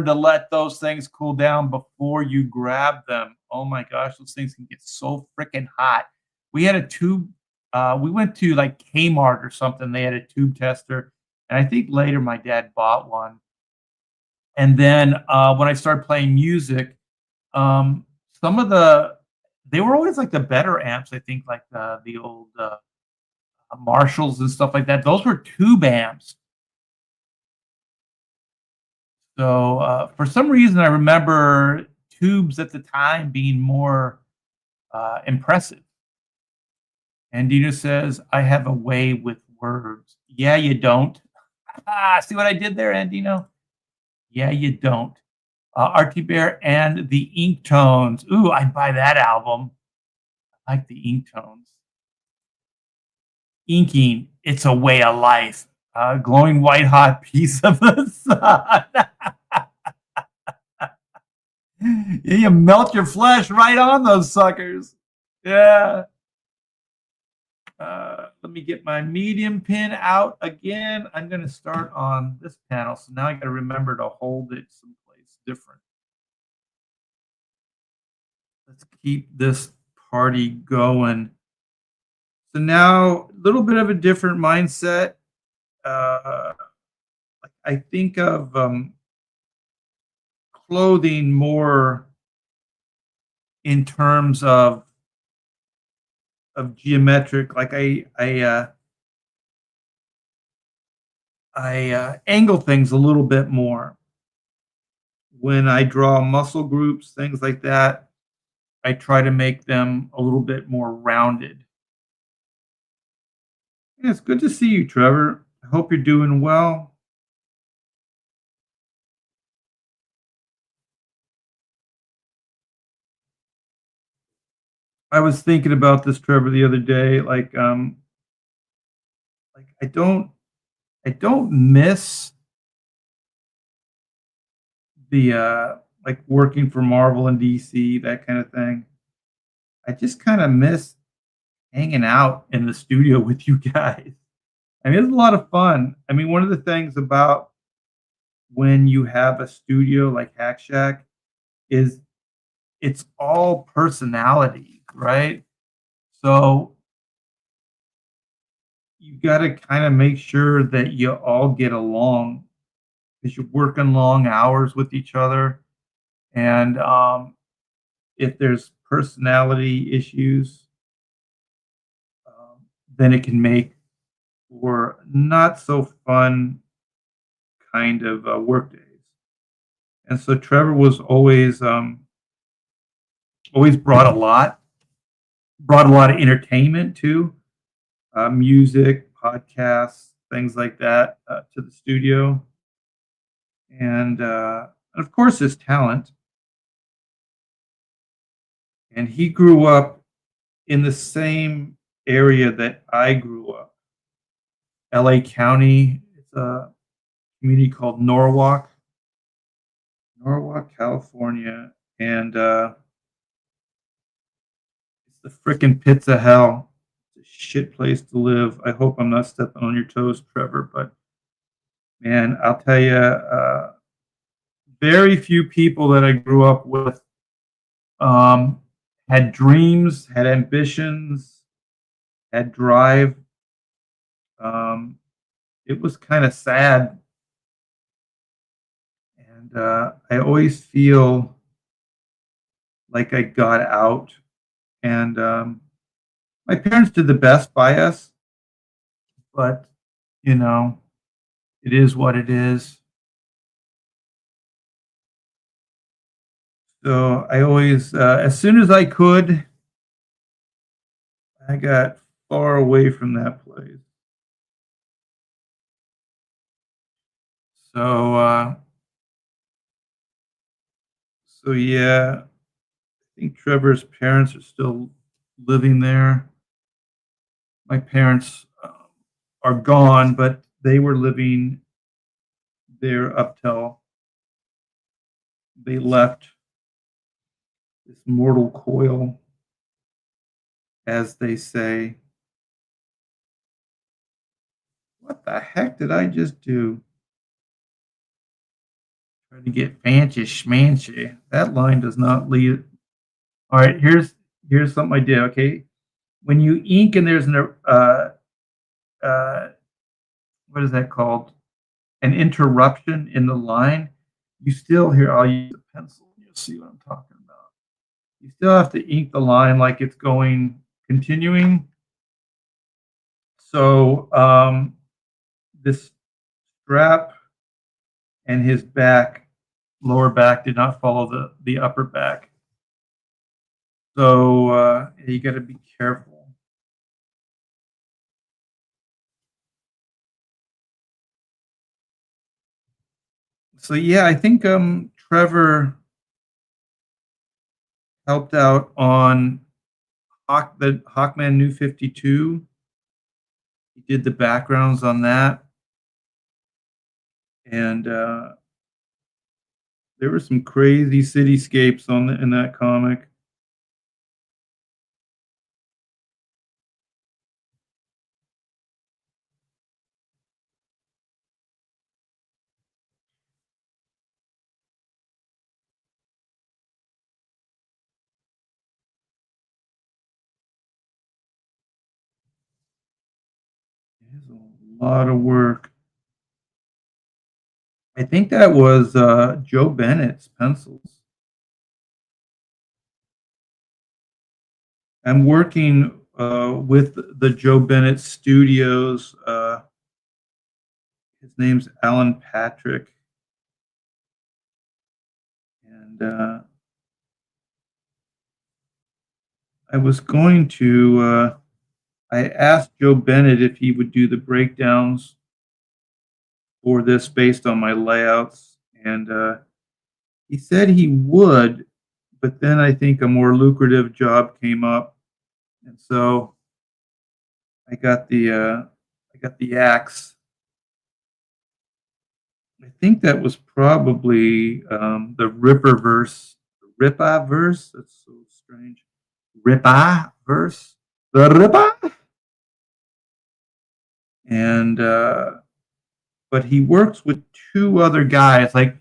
[SPEAKER 1] to let those things cool down before you grab them. Oh my gosh, those things can get so freaking hot. We had a tube. We went to like Kmart or something. They had a tube tester, and I think later my dad bought one. And then when I started playing music, some of they were always like the better amps. I think like the old Marshalls and stuff like that. Those were tube amps. So for some reason, I remember tubes at the time being more impressive. And Dino says, I have a way with words. Yeah, you don't. See what I did there, Andino? Yeah, you don't. Artie Bear and the Ink Tones. Ooh, I'd buy that album. I like the Ink Tones. Inking, it's a way of life. Glowing white hot piece of the sun. You melt your flesh right on those suckers. Yeah. Let me get my medium pin out again. I'm going to start on this panel. So now I got to remember to hold it someplace different. Let's keep this party going. So now a little bit of a different mindset. I think of clothing more in terms of geometric. Like I angle things a little bit more. when I draw muscle groups, things like that, I try to make them a little bit more rounded. Yeah, it's good to see you, Trevor. I hope you're doing well. I was thinking about this, Trevor, the other day. Like I don't miss the like working for Marvel and DC, that kind of thing. I just kind of miss hanging out in the studio with you guys. I mean, it's a lot of fun. I mean, one of the things about when you have a studio like Hack Shack is it's all personality, right? So you got to kind of make sure that you all get along because you're working long hours with each other. And if there's personality issues, um, then it can make for not so fun kind of work days. And so Trevor was always brought a lot of entertainment too, music, podcasts, things like that to the studio, and of course his talent. And he grew up in the same area that I grew up, LA County. It's a community called Norwalk, California, and it's the frickin' pits of hell. It's a shit place to live. I hope I'm not stepping on your toes, Trevor, but man, I'll tell you, very few people that I grew up with um, had dreams, had ambitions, had drive. Um, it was kind of sad, and I always feel like I got out. And my parents did the best by us, but you know, it is what it is. So I always, as soon as I could, I got far away from that place. So, so yeah, I think Trevor's parents are still living there. My parents are gone, but they were living there up till they left this mortal coil, as they say. What the heck did I just do? Trying to get fancy schmancy. That line does not lead. All right, here's something I did. Okay, when you ink and there's an uh, what is that called? An interruption in the line. You still hear. I'll use a pencil. You'll see what I'm talking about. You still have to ink the line like it's going continuing. So this strap and his back, lower back, did not follow the upper back. So you got to be careful. So yeah, I think Trevor helped out on the Hawkman New 52. He did the backgrounds on that, and there were some crazy cityscapes in that comic. It's a lot of work. I think that was Joe Bennett's pencils. I'm working with the Joe Bennett Studios. His name's Alan Patrick. And I was going to, I asked Joe Bennett if he would do the breakdowns for this based on my layouts. And he said he would, but then I think a more lucrative job came up. And so I got the axe. I think that was probably the Ripperverse, Rippa verse. That's so strange. Rippa verse, the Rippa. And but he works with two other guys. Like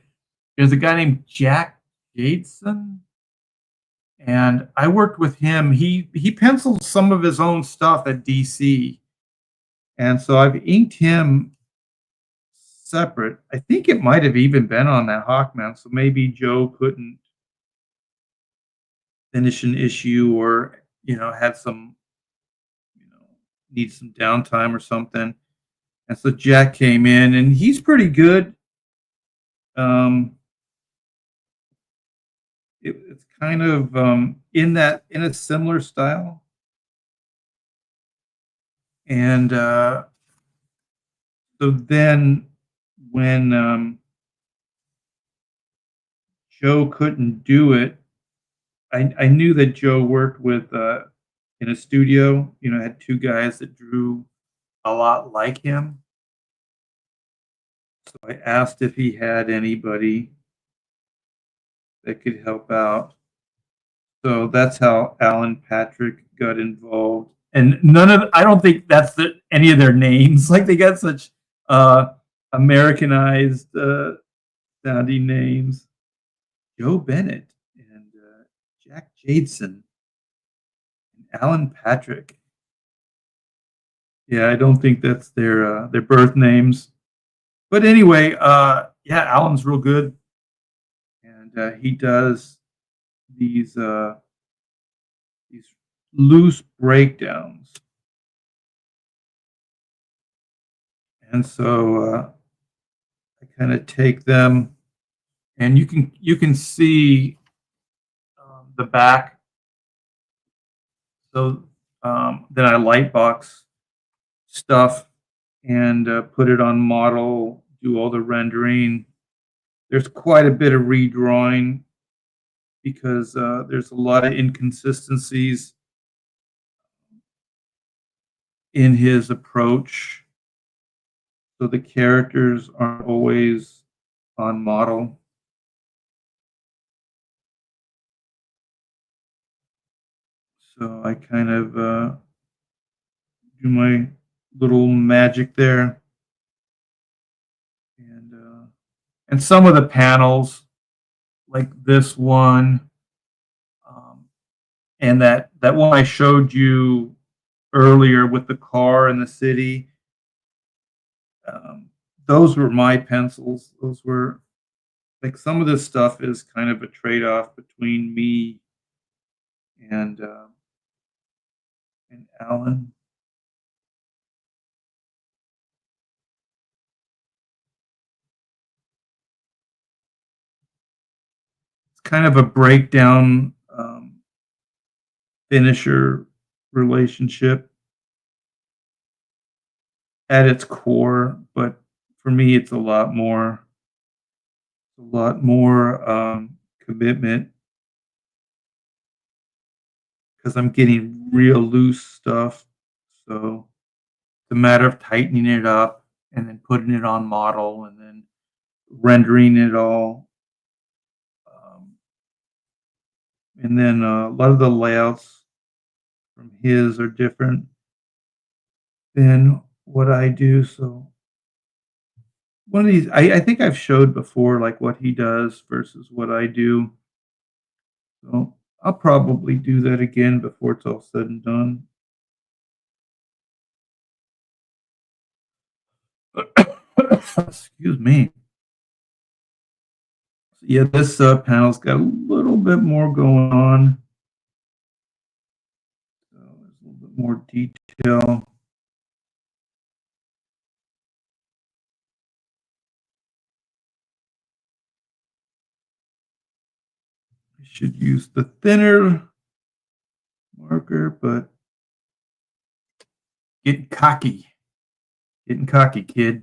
[SPEAKER 1] there's a guy named Jack Jadeson, and I worked with him. He penciled some of his own stuff at DC, and so I've inked him separate. I think it might have even been on that Hawkman, so maybe Joe couldn't finish an issue, or had some need some downtime or something. And so Jack came in, and he's pretty good. Um, it's kind of in a similar style, and so then when Joe couldn't do it, I knew that Joe worked with in a studio. Had two guys that drew a lot like him. So I asked if he had anybody that could help out. So that's how Alan Patrick got involved. And I don't think that's any of their names. Like they got such Americanized sounding names. Joe Bennett and Jack Jadeson and Alan Patrick. Yeah, I don't think that's their birth names. But anyway, yeah, Alan's real good, and he does these loose breakdowns, and so I kind of take them, and you can see the back. So then I light box stuff and put it on model, do all the rendering. There's quite a bit of redrawing because there's a lot of inconsistencies in his approach. So the characters aren't always on model. So I kind of do my little magic there. And some of the panels, like this one, and that one I showed you earlier with the car in the city, those were my pencils. Those were like some of this stuff is kind of a trade-off between me and Alan. It's kind of a breakdown finisher relationship at its core, but for me, it's a lot more commitment because I'm getting real loose stuff. So it's a matter of tightening it up and then putting it on model and then rendering it all. And then a lot of the layouts from his are different than what I do. So one of these, I think I've showed before, like what he does versus what I do. So I'll probably do that again before it's all said and done. Excuse me. Yeah, this panel's got a little bit more going on. So there's a little bit more detail. should use the thinner marker, but getting cocky. Getting cocky, kid.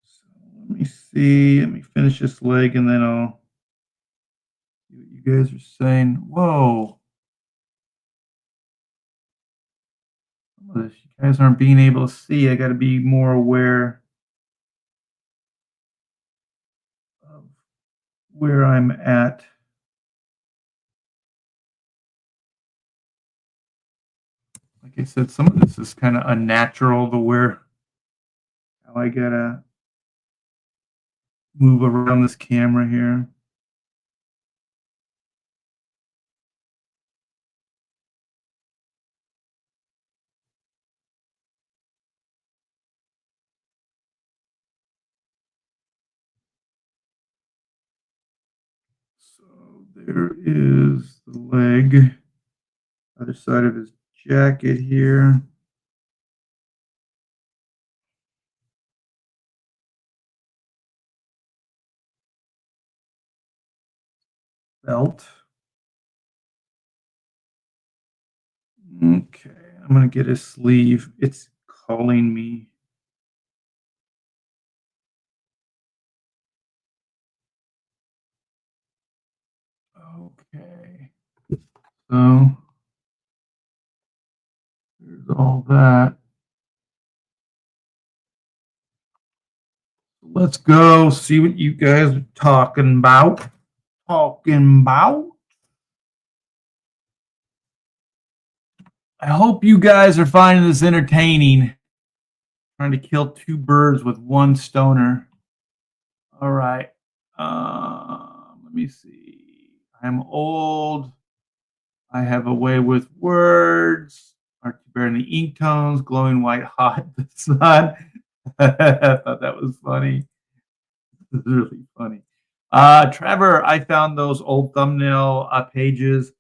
[SPEAKER 1] So let me see. Let me finish this leg and then I'll see what you guys are saying. Whoa. Some of this you guys aren't being able to see. I got to be more aware of where I'm at. Like I said, some of this is kind of unnatural to where how I gotta move around this camera here. So there is the leg, other side of his jacket here. Belt. Okay, I'm gonna get his sleeve. It's calling me. Okay, so there's all that. Let's go see what you guys are talking about. I hope you guys are finding this entertaining. Trying to kill two birds with one stoner. All right. Let me see. I'm old. I have a way with words. Art to bear in the ink tones, glowing white hot in the sun. I thought that was funny. This is really funny. Trevor, I found those old thumbnail pages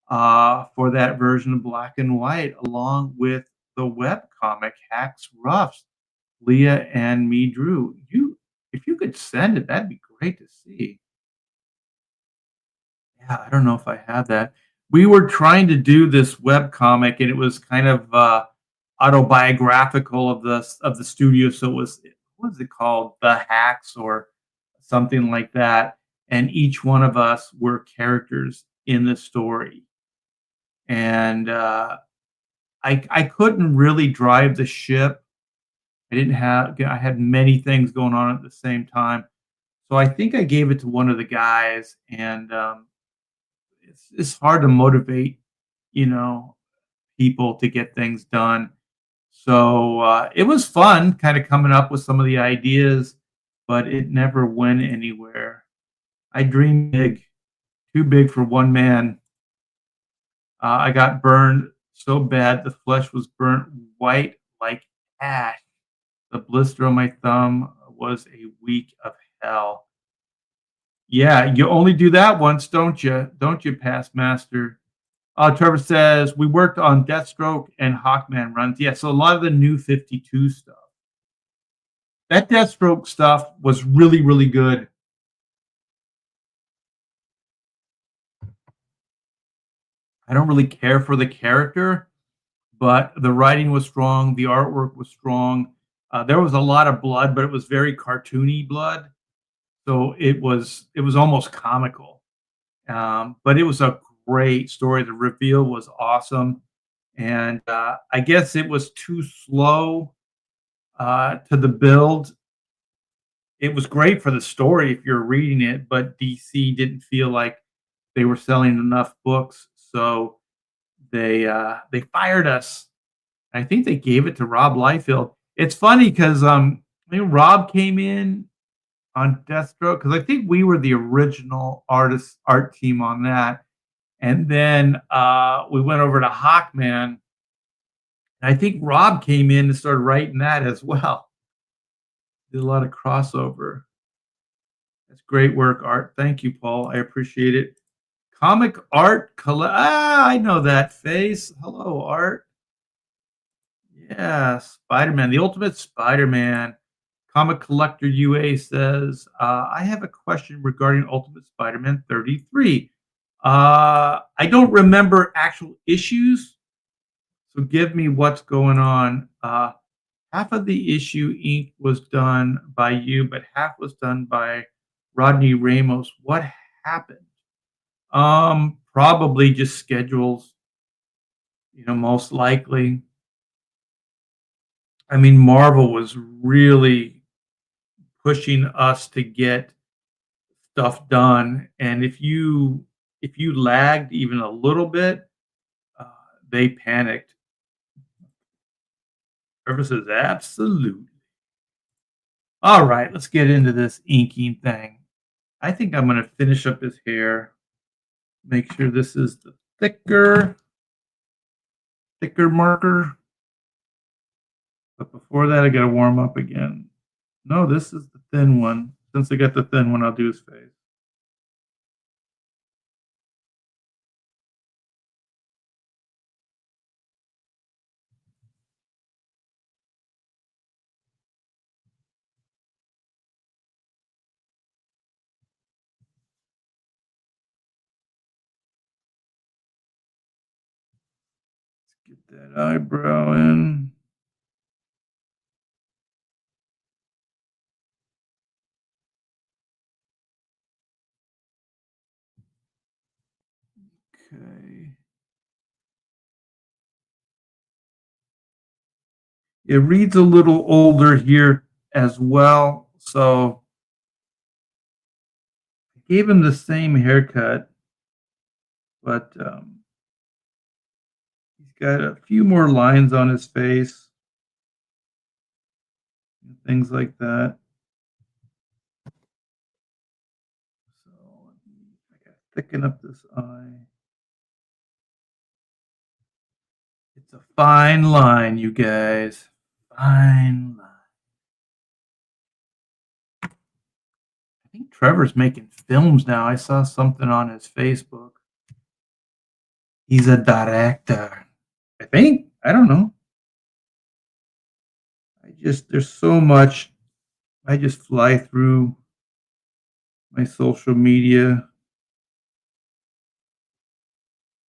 [SPEAKER 1] for that version of Black and White, along with the web comic Hacks Roughs. Leah and me drew. If you could send it, that'd be great to see. Yeah, I don't know if I have that. We were trying to do this web comic, and it was kind of autobiographical of the studio. So it was, what is it called? The Hacks or something like that. And each one of us were characters in the story. And I couldn't really drive the ship. I had many things going on at the same time. So I think I gave it to one of the guys, and it's hard to motivate, you know, people to get things done. So it was fun kind of coming up with some of the ideas, but it never went anywhere. I dream big, too big for one man. I got burned so bad the flesh was burnt white like ash. The blister on my thumb was a week of hell. Yeah, you only do that once, don't you? Don't you, Past Master? Trevor says we worked on Deathstroke and Hawkman runs. Yeah, so a lot of the new 52 stuff. That Deathstroke stuff was really, really good. I don't really care for the character, but the writing was strong. The artwork was strong. There was a lot of blood, but it was very cartoony blood, so it was almost comical. But it was a great story. The reveal was awesome, and I guess it was too slow to the build. It was great for the story if you're reading it, but DC didn't feel like they were selling enough books, so they fired us. I think they gave it to Rob Liefeld. It's funny because I think Rob came in on Deathstroke because I think we were the original art team on that, and then we went over to Hawkman. And I think Rob came in and started writing that as well. Did a lot of crossover. That's great work, Art. Thank you, Paul. I appreciate it. Comic Art I know that face. Hello, Art. Yeah, Spider-Man, the Ultimate Spider-Man. Comic Collector UA says, I have a question regarding Ultimate Spider-Man 33. I don't remember actual issues, so give me what's going on. Half of the issue ink was done by you, but half was done by Rodney Ramos. What happened? Probably just schedules, most likely. I mean, Marvel was really pushing us to get stuff done, and if you lagged even a little bit, uh, they panicked. Trevor says, absolutely. All right, let's get into this inking thing. I think I'm going to finish up his hair. Make sure this is the thicker marker. But before that, I got to warm up again. No, this is the thin one. Since I got the thin one, I'll do his face. Let's get that eyebrow in. Okay. It reads a little older here as well. So I gave him the same haircut, but he's got a few more lines on his face, and things like that. So I got to thicken up this eye. It's a fine line, you guys. Fine line. I think Trevor's making films now. I saw something on his Facebook. He's a director. I think. I don't know. There's so much. I just fly through my social media.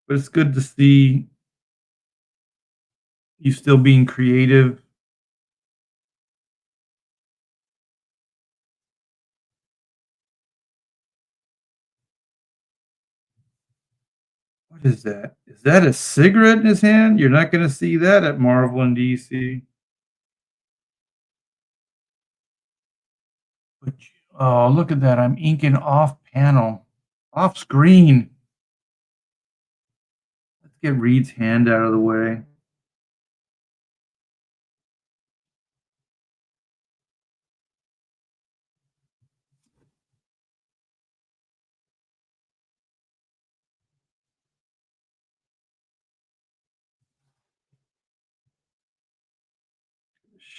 [SPEAKER 1] But it's good to see you still being creative. What is that? Is that a cigarette in his hand? You're not going to see that at Marvel and DC. But, oh, look at that. I'm inking off panel, off screen. Let's get Reed's hand out of the way.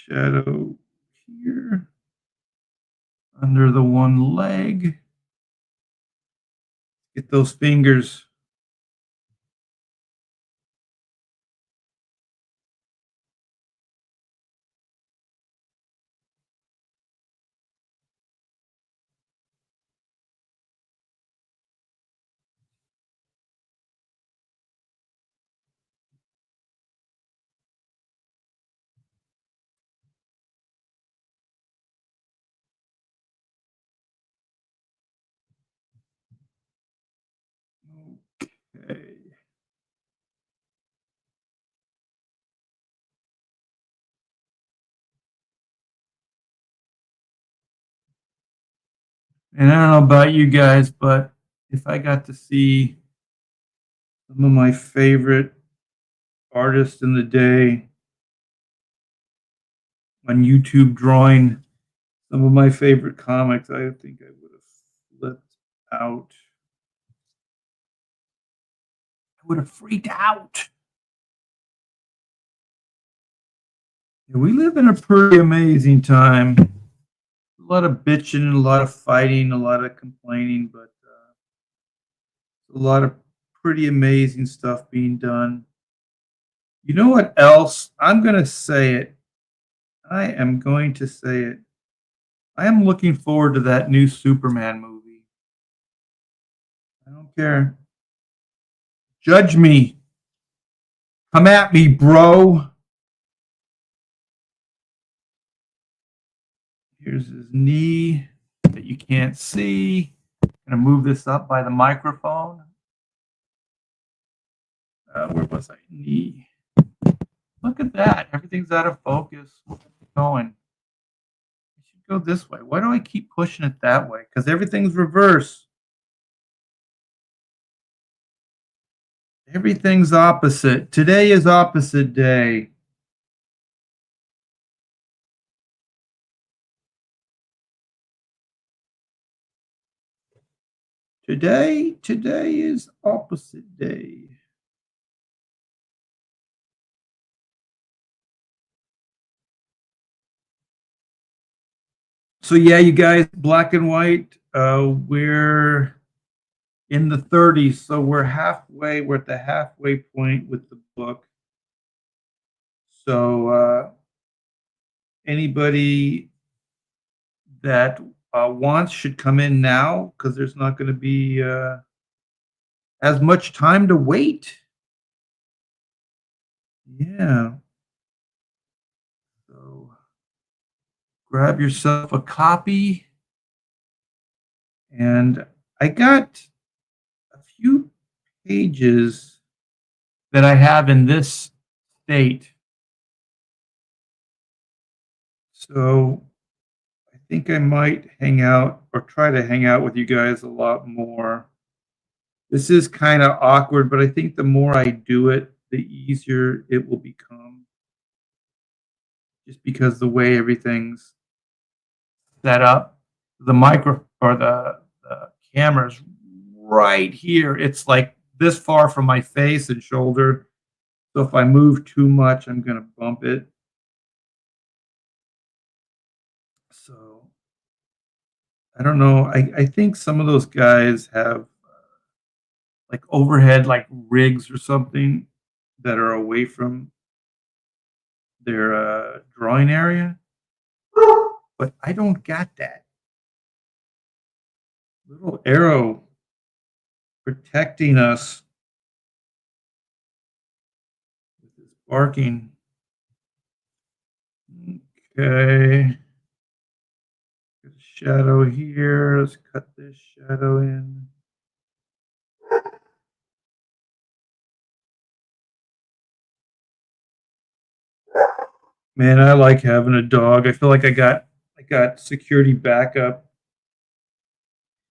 [SPEAKER 1] Shadow here under the one leg. Get those fingers. Okay. And I don't know about you guys, but if I got to see some of my favorite artists in the day on YouTube drawing some of my favorite comics, I think I would have flipped out. I would have freaked out. Yeah, we live in a pretty amazing time. A lot of bitching, a lot of fighting, a lot of complaining, but a lot of pretty amazing stuff being done. You know what else? I'm going to say it. I am going to say it. I am looking forward to that new Superman movie. I don't care. Judge me. Come at me, bro. Here's his knee that you can't see. Gonna move this up by the microphone. Where was I? Knee. Look at that. Everything's out of focus. Where's it going? I should go this way. Why do I keep pushing it that way? Because everything's reverse. Everything's opposite. Today is opposite day. Today is opposite day. So yeah, you guys, black and white. We're in the 30s, so we're halfway. We're at the halfway point with the book. So anybody that wants should come in now because there's not going to be as much time to wait. Yeah. So grab yourself a copy. And I got a few pages that I have in this state. So I think I might hang out or try to hang out with you guys a lot more. This is kind of awkward, but I think the more I do it, the easier it will become. Just because the way everything's set up, the micro or the camera's right here. It's like this far from my face and shoulder. So if I move too much, I'm going to bump it. So I don't know. I think some of those guys have like overhead like rigs or something that are away from their drawing area. But I don't got that. Little arrow protecting us with his barking. Okay. Shadow here. Let's cut this shadow in. Man, I like having a dog. I feel like I got security backup.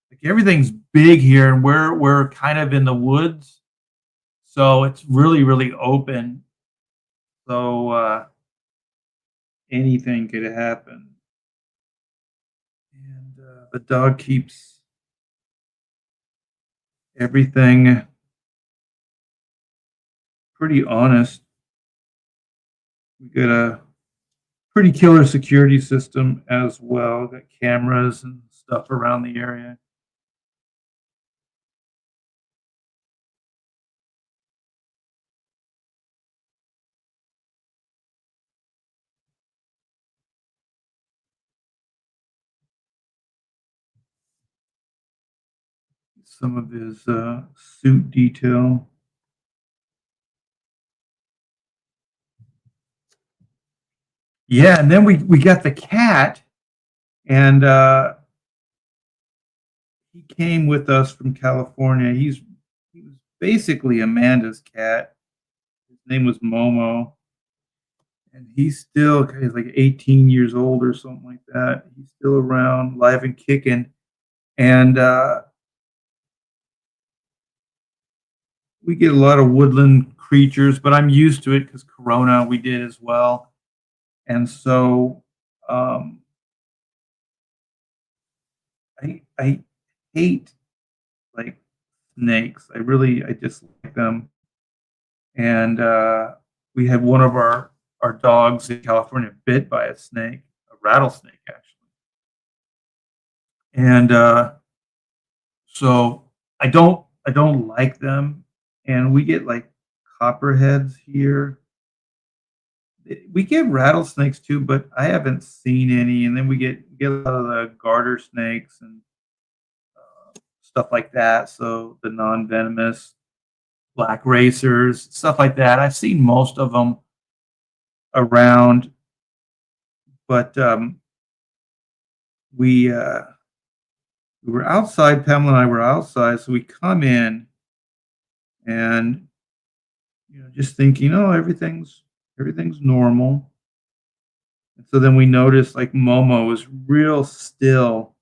[SPEAKER 1] Like everything's big here, and we're kind of in the woods, so it's really open. So anything could happen, and the dog keeps everything pretty honest. We got a pretty killer security system as well. Got cameras and stuff around the area. Some of his suit detail. Yeah, and then we got the cat, and he came with us from California. He was basically Amanda's cat. His name was Momo, and he's like 18 years old or something like that. He's still around, live and kicking, and we get a lot of woodland creatures, but I'm used to it because Corona we did as well, and so I hate like snakes. I dislike them. And we had one of our dogs in California bit by a snake, a rattlesnake actually. And so I don't like them. And we get like copperheads here We get rattlesnakes too, but I haven't seen any. And then we get a lot of the garter snakes and stuff like that. So the non-venomous black racers, stuff like that. I've seen most of them around, but we uh, we were outside. Pamela and I were outside, so we come in and just thinking, oh, everything's normal. And so then we noticed like Momo was real still,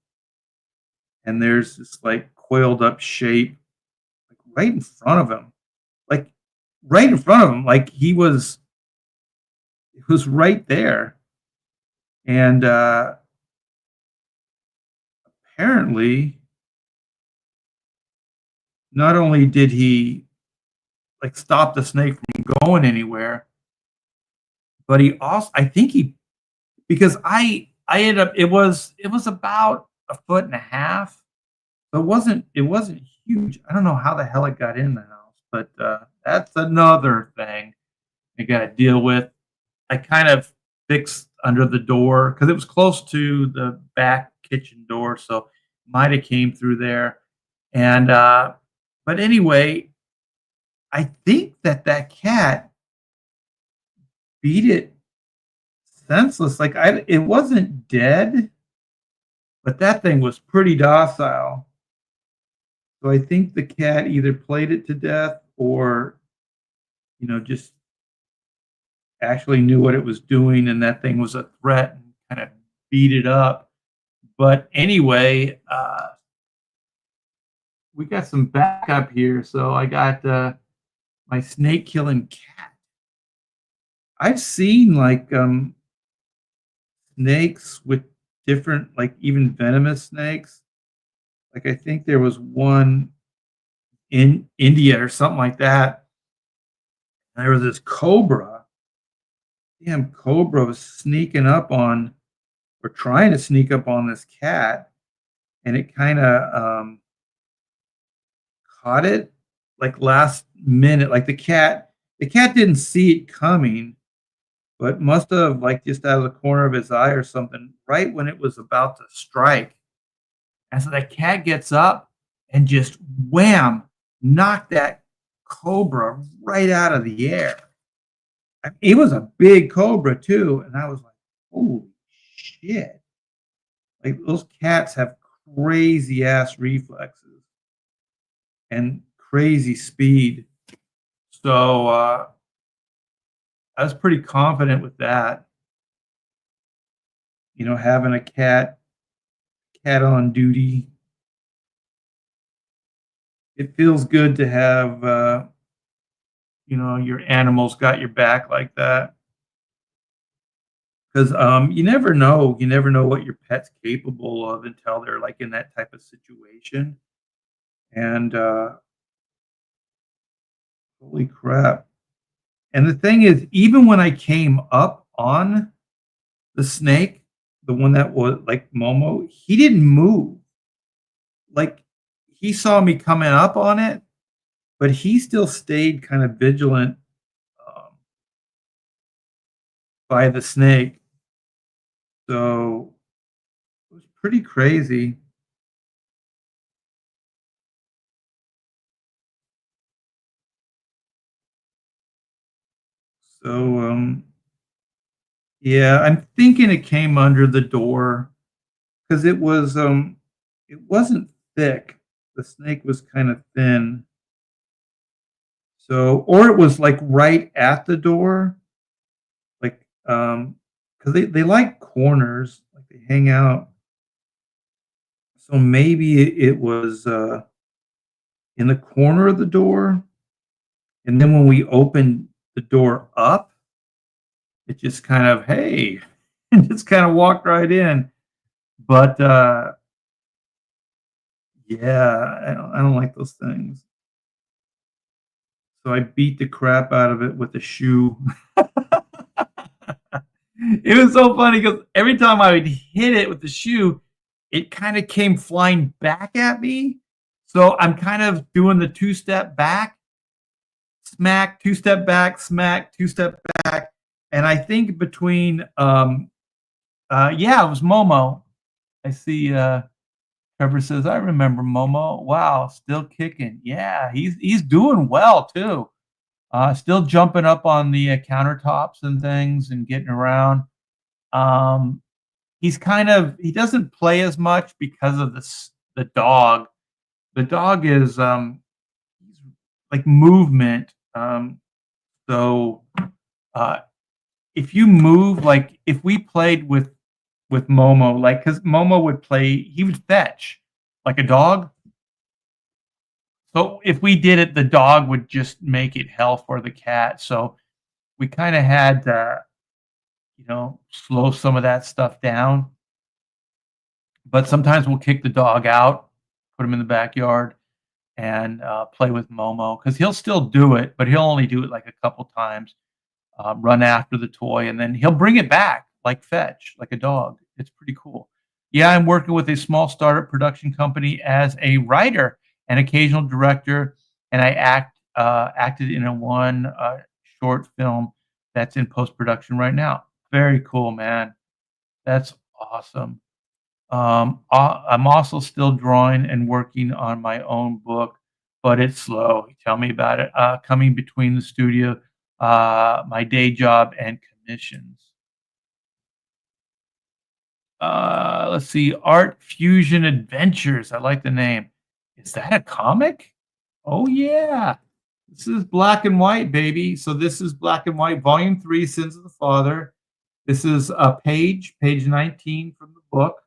[SPEAKER 1] and there's this like coiled up shape like right in front of him, like right in front of him, like it was right there. And apparently, not only did he like stop the snake from going anywhere, but he also, I think he, because I ended up, it was about a foot and a half. So it wasn't huge. I don't know how the hell it got in the house, but that's another thing I got to deal with. I kind of fixed under the door because it was close to the back kitchen door, so might have came through there. And but anyway, I think that cat beat it senseless. Like it wasn't dead, but that thing was pretty docile. So I think the cat either played it to death or just actually knew what it was doing, and that thing was a threat and kind of beat it up. But anyway, we got some backup here. So I got my snake killing cat. I've seen like snakes with different, like even venomous snakes. Like I think there was one in India or something like that. And there was this cobra. Damn cobra was sneaking up on, or trying to sneak up on this cat, and it kind of caught it like last minute. Like the cat didn't see it coming, but must have like just out of the corner of his eye or something, right when it was about to strike. And so that cat gets up and just wham, knocked that cobra right out of the air. It was a big cobra too, and I was like, holy shit. Like those cats have crazy ass reflexes and crazy speed. So I was pretty confident with that. Having a cat on duty. It feels good to have your animals got your back like that. Because you never know what your pet's capable of until they're like in that type of situation. And holy crap. And the thing is, even when I came up on the snake, the one that was like Momo, he didn't move. Like he saw me coming up on it, but he still stayed kind of vigilant um, by the snake. So it was pretty crazy. So yeah, I'm thinking it came under the door because it wasn't thick. The snake was kind of thin. So, or it was like right at the door, like because they like corners, like they hang out. So maybe it was in the corner of the door, and then when we opened the door up, it just kind of, hey, and just kind of walked right in. But yeah, I don't like those things. So I beat the crap out of it with a shoe. It was so funny because every time I would hit it with the shoe, it kind of came flying back at me. So I'm kind of doing the two-step back, smack, two-step back, smack, two-step back. And I think between, yeah, it was Momo. I see, Trevor says, "I remember Momo. Wow, still kicking." Yeah, he's doing well too. Still jumping up on the, countertops and things and getting around. Um, he doesn't play as much because of the dog. The dog is, he's like movement, so, uh, if you move like, if we played with Momo, like, because Momo would play, he would fetch like a dog. So if we did it, the dog would just make it hell for the cat. So we kind of had to, slow some of that stuff down. But sometimes we'll kick the dog out, put him in the backyard, and play with Momo because he'll still do it, but he'll only do it like a couple times. Run after the toy, and then he'll bring it back like fetch, like a dog. It's pretty cool. Yeah, I'm working with a small startup production company as a writer and occasional director, and I acted in a one short film that's in post production right now. Very cool, man. That's awesome. I'm also still drawing and working on my own book, but it's slow. Tell me about it. Coming between the studio, my day job, and commissions. Let's see. Art Fusion Adventures. I like the name. Is that a comic? Oh, yeah. This is black and white, baby. So this is black and white, volume 3, Sins of the Father. This is a page 19 from the book.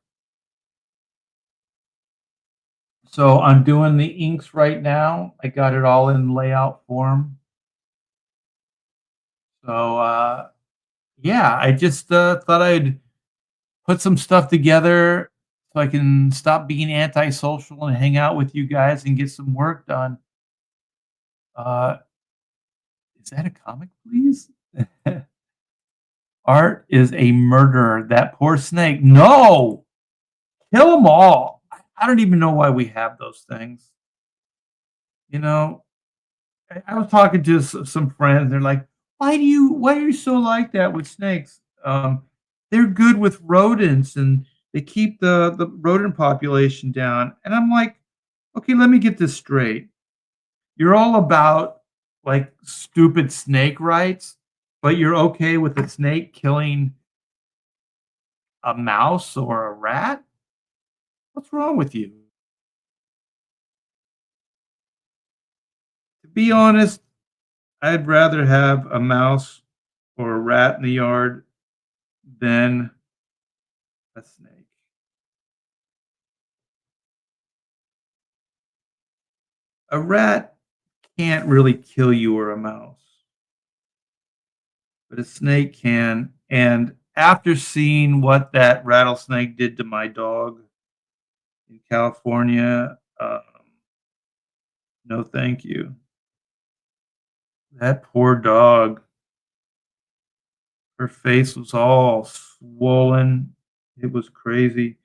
[SPEAKER 1] So I'm doing the inks right now. I got it all in layout form. So yeah, I just thought I'd put some stuff together so I can stop being antisocial and hang out with you guys and get some work done. Uh, is that a comic, please? Art is a murderer. That poor snake. No, kill them all. I don't even know why we have those things. You know, I was talking to some friends. They're like, why are you so like that with snakes? They're good with rodents and they keep the rodent population down." And I'm like, okay, let me get this straight. You're all about like stupid snake rights, but you're okay with a snake killing a mouse or a rat? What's wrong with you? To be honest, I'd rather have a mouse or a rat in the yard than a snake. A rat can't really kill you or a mouse, but a snake can. And after seeing what that rattlesnake did to my dog in California, no thank you. That poor dog, her face was all swollen. It was crazy.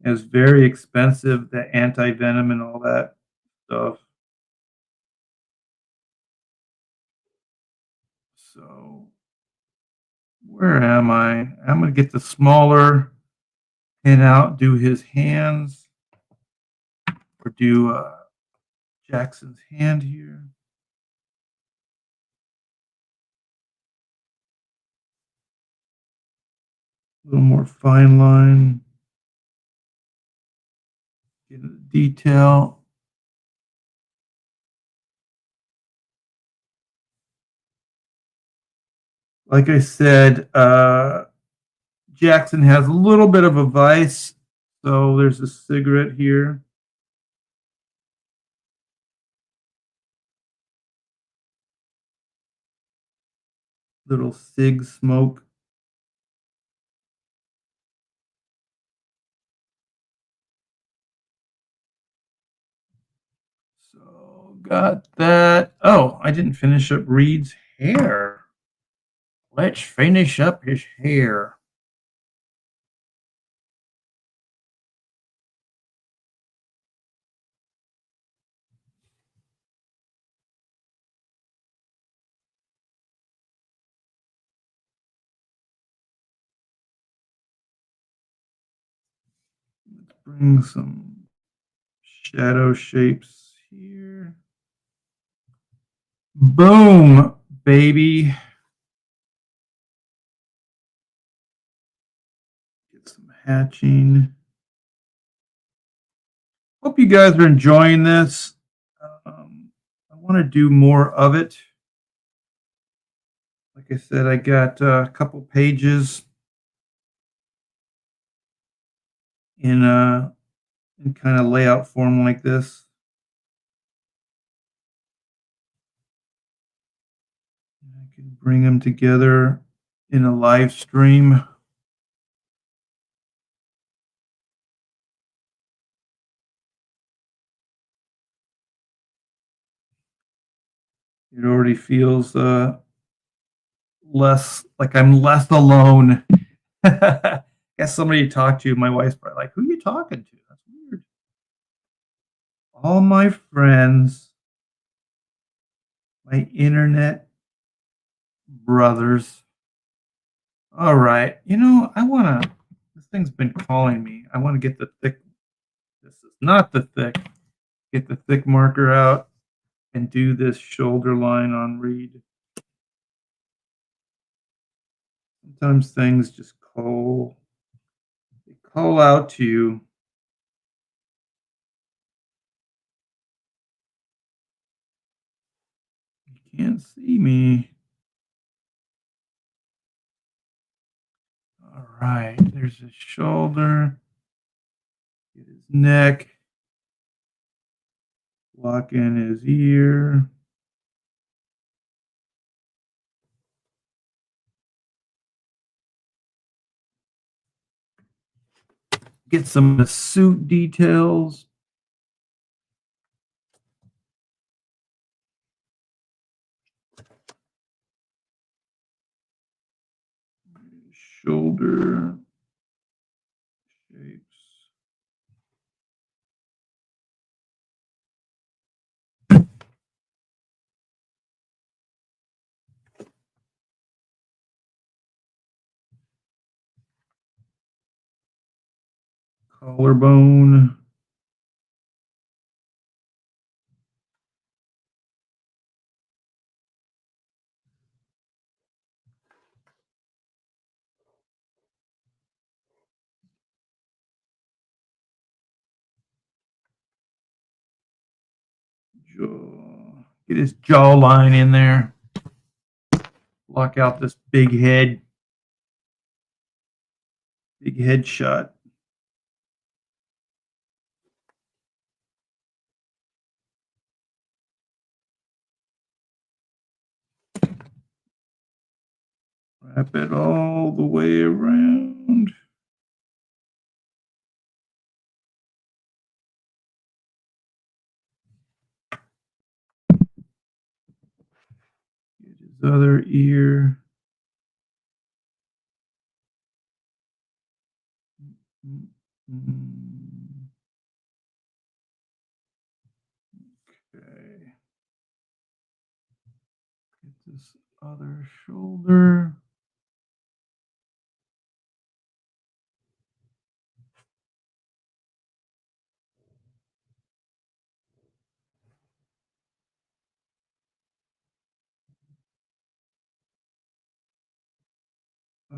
[SPEAKER 1] It was very expensive, the anti venom and all that stuff. So, where am I? I'm going to get the smaller pin out, do his hands, or do Jackson's hand here. A little more fine line. Get the detail. Like I said, Jackson has a little bit of a vice. So there's a cigarette here. Little cig smoke. So got that. Oh, I didn't finish up Reed's hair. Let's finish up his hair. bring some shadow shapes here. Boom, baby. Get some hatching. Hope you guys are enjoying this. I want to do more of it. Like I said, I got a couple pages in kind of layout form like this. I can bring them together in a live stream. It already feels less like I'm less alone. Guess somebody to talk to. My wife's probably like, "Who are you talking to?" That's weird. All my friends, my internet brothers. All right, I want to. This thing's been calling me. I want to get the thick. This is not the thick. Get the thick marker out and do this shoulder line on Reed. Sometimes things just call out to you. You can't see me. All right, there's his shoulder. Get his neck. Lock in his ear. Get some of the suit details. Shoulder shapes. Collarbone. Jaw. Get his jawline in there. Block out this big head. Big head shot. Wrap it all the way around. Get his other ear. Okay. Get this other shoulder.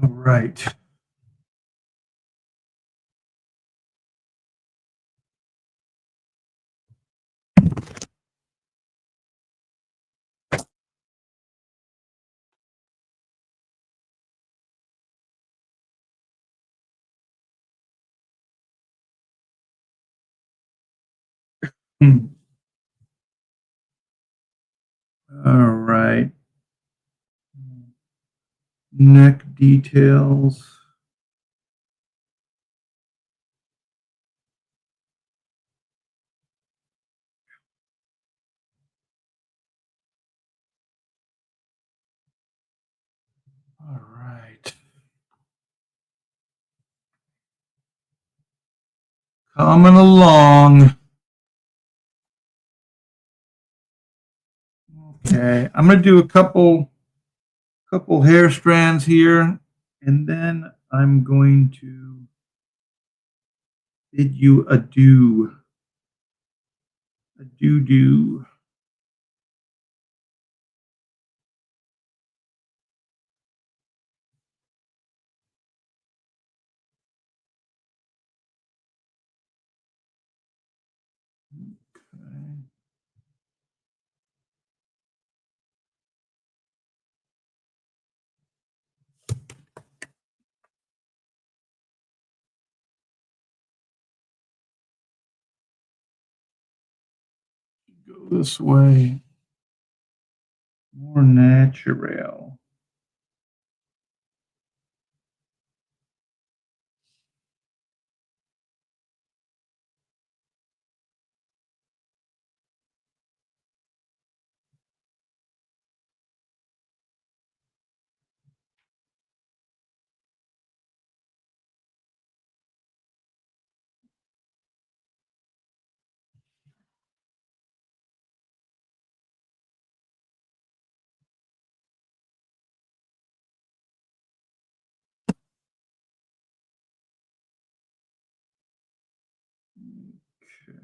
[SPEAKER 1] All right. All right. Neck details. All right. Coming along. Okay, I'm going to do a couple hair strands here, and then I'm going to bid you adieu. Adieu. Okay. Go this way. More natural. Okay.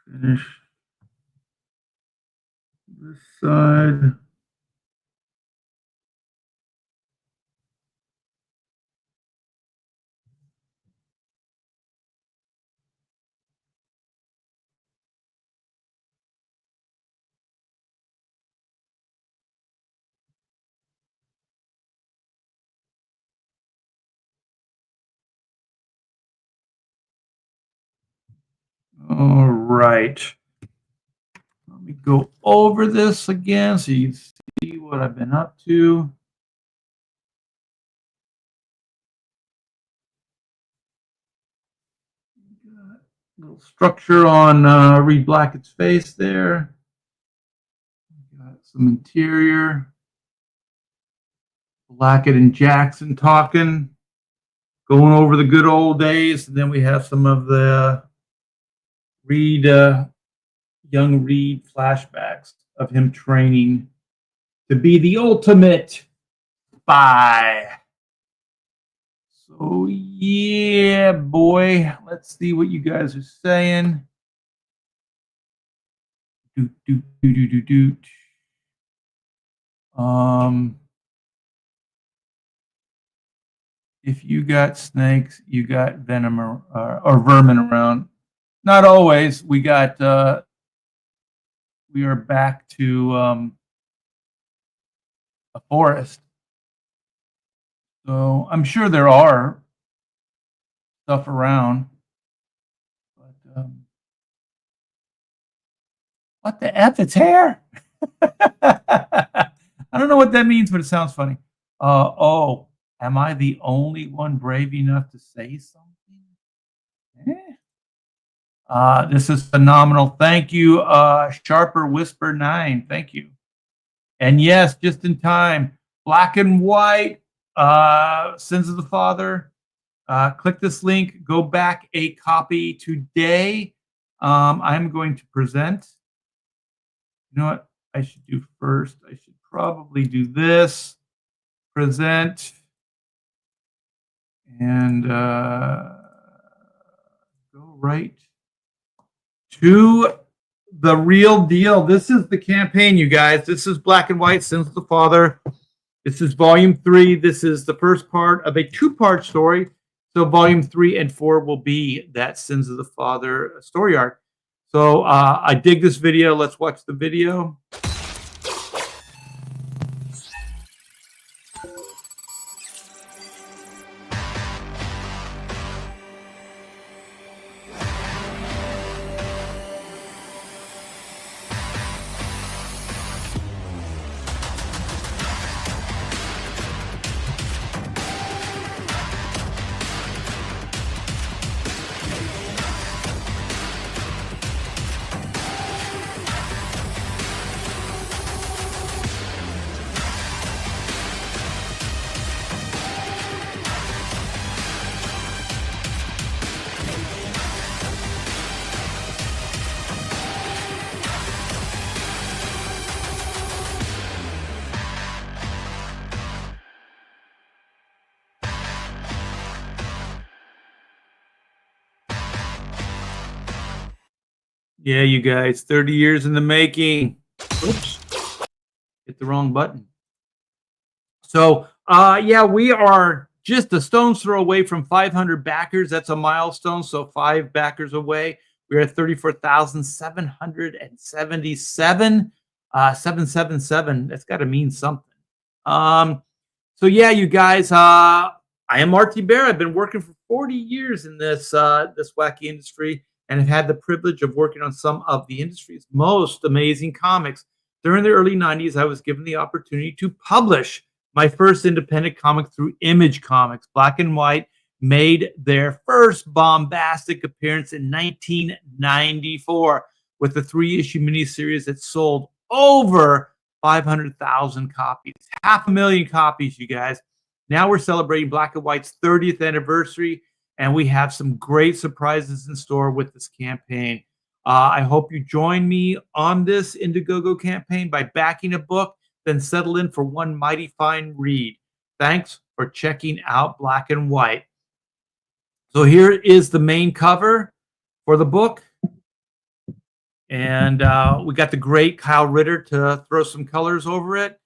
[SPEAKER 1] Finish this side. All right. Let me go over this again so you see what I've been up to. Got a little structure on Reed Blackett's face there. Got some interior. Blackett and Jackson talking, going over the good old days. And then we have some of the Reed, young Reed flashbacks of him training to be the ultimate spy. So yeah, boy, let's see what you guys are saying. If you got snakes, you got venom or vermin around. Not always. We got. We are back to a forest. So I'm sure there are stuff around. But what the F? It's hair. I don't know what that means, but it sounds funny. Oh, am I the only one brave enough to say something? This is phenomenal. Thank you, Sharper Whisper 9. Thank you. And yes, just in time, Black and White, Sins of the Father. Click this link. Go back a copy today. I'm going to present. You know what I should do first? I should probably do this. Present. And go right to the real deal. This is the campaign, you guys. This is Black and White, Sins of the Father. This is volume 3. This is the first part of a 2-part story. So volume 3 and 4 will be that Sins of the Father story arc. So I dig this video. Let's watch the video. Yeah, you guys, 30 years in the making. Oops, hit the wrong button. So, yeah, we are just a stone's throw away from 500 backers. That's a milestone. So, 5 backers away. We're at 34,777. 777. That's got to mean something. Um, so yeah, you guys, I am Marty Bear. I've been working for 40 years in this wacky industry, and have had the privilege of working on some of the industry's most amazing comics. During the early 90s, I was given the opportunity to publish my first independent comic through Image Comics. Black and White made their first bombastic appearance in 1994 with the 3-issue miniseries that sold over 500,000 copies, 500,000 copies, you guys. Now we're celebrating Black and White's 30th anniversary, and we have some great surprises in store with this campaign. I hope you join me on this Indiegogo campaign by backing a book, then settle in for one mighty fine read. Thanks for checking out Black and White. So here is the main cover for the book. And we got the great Kyle Ritter to throw some colors over it.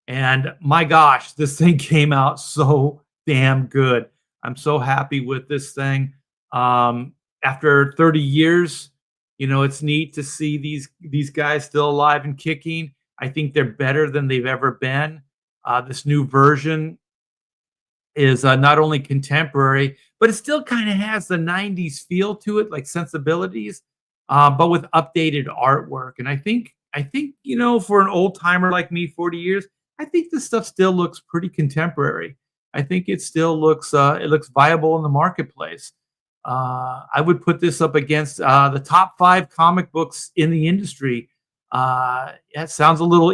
[SPEAKER 1] And my gosh, this thing came out so damn good. I'm so happy with this thing. After 30 years, it's neat to see these guys still alive and kicking. I think they're better than they've ever been. This new version is not only contemporary, but it still kind of has the 90s feel to it, like sensibilities, but with updated artwork. And I think, for an old timer like me, 40 years, I think this stuff still looks pretty contemporary. I think it still looks viable in the marketplace. I would put this up against the top 5 comic books in the industry. It sounds a little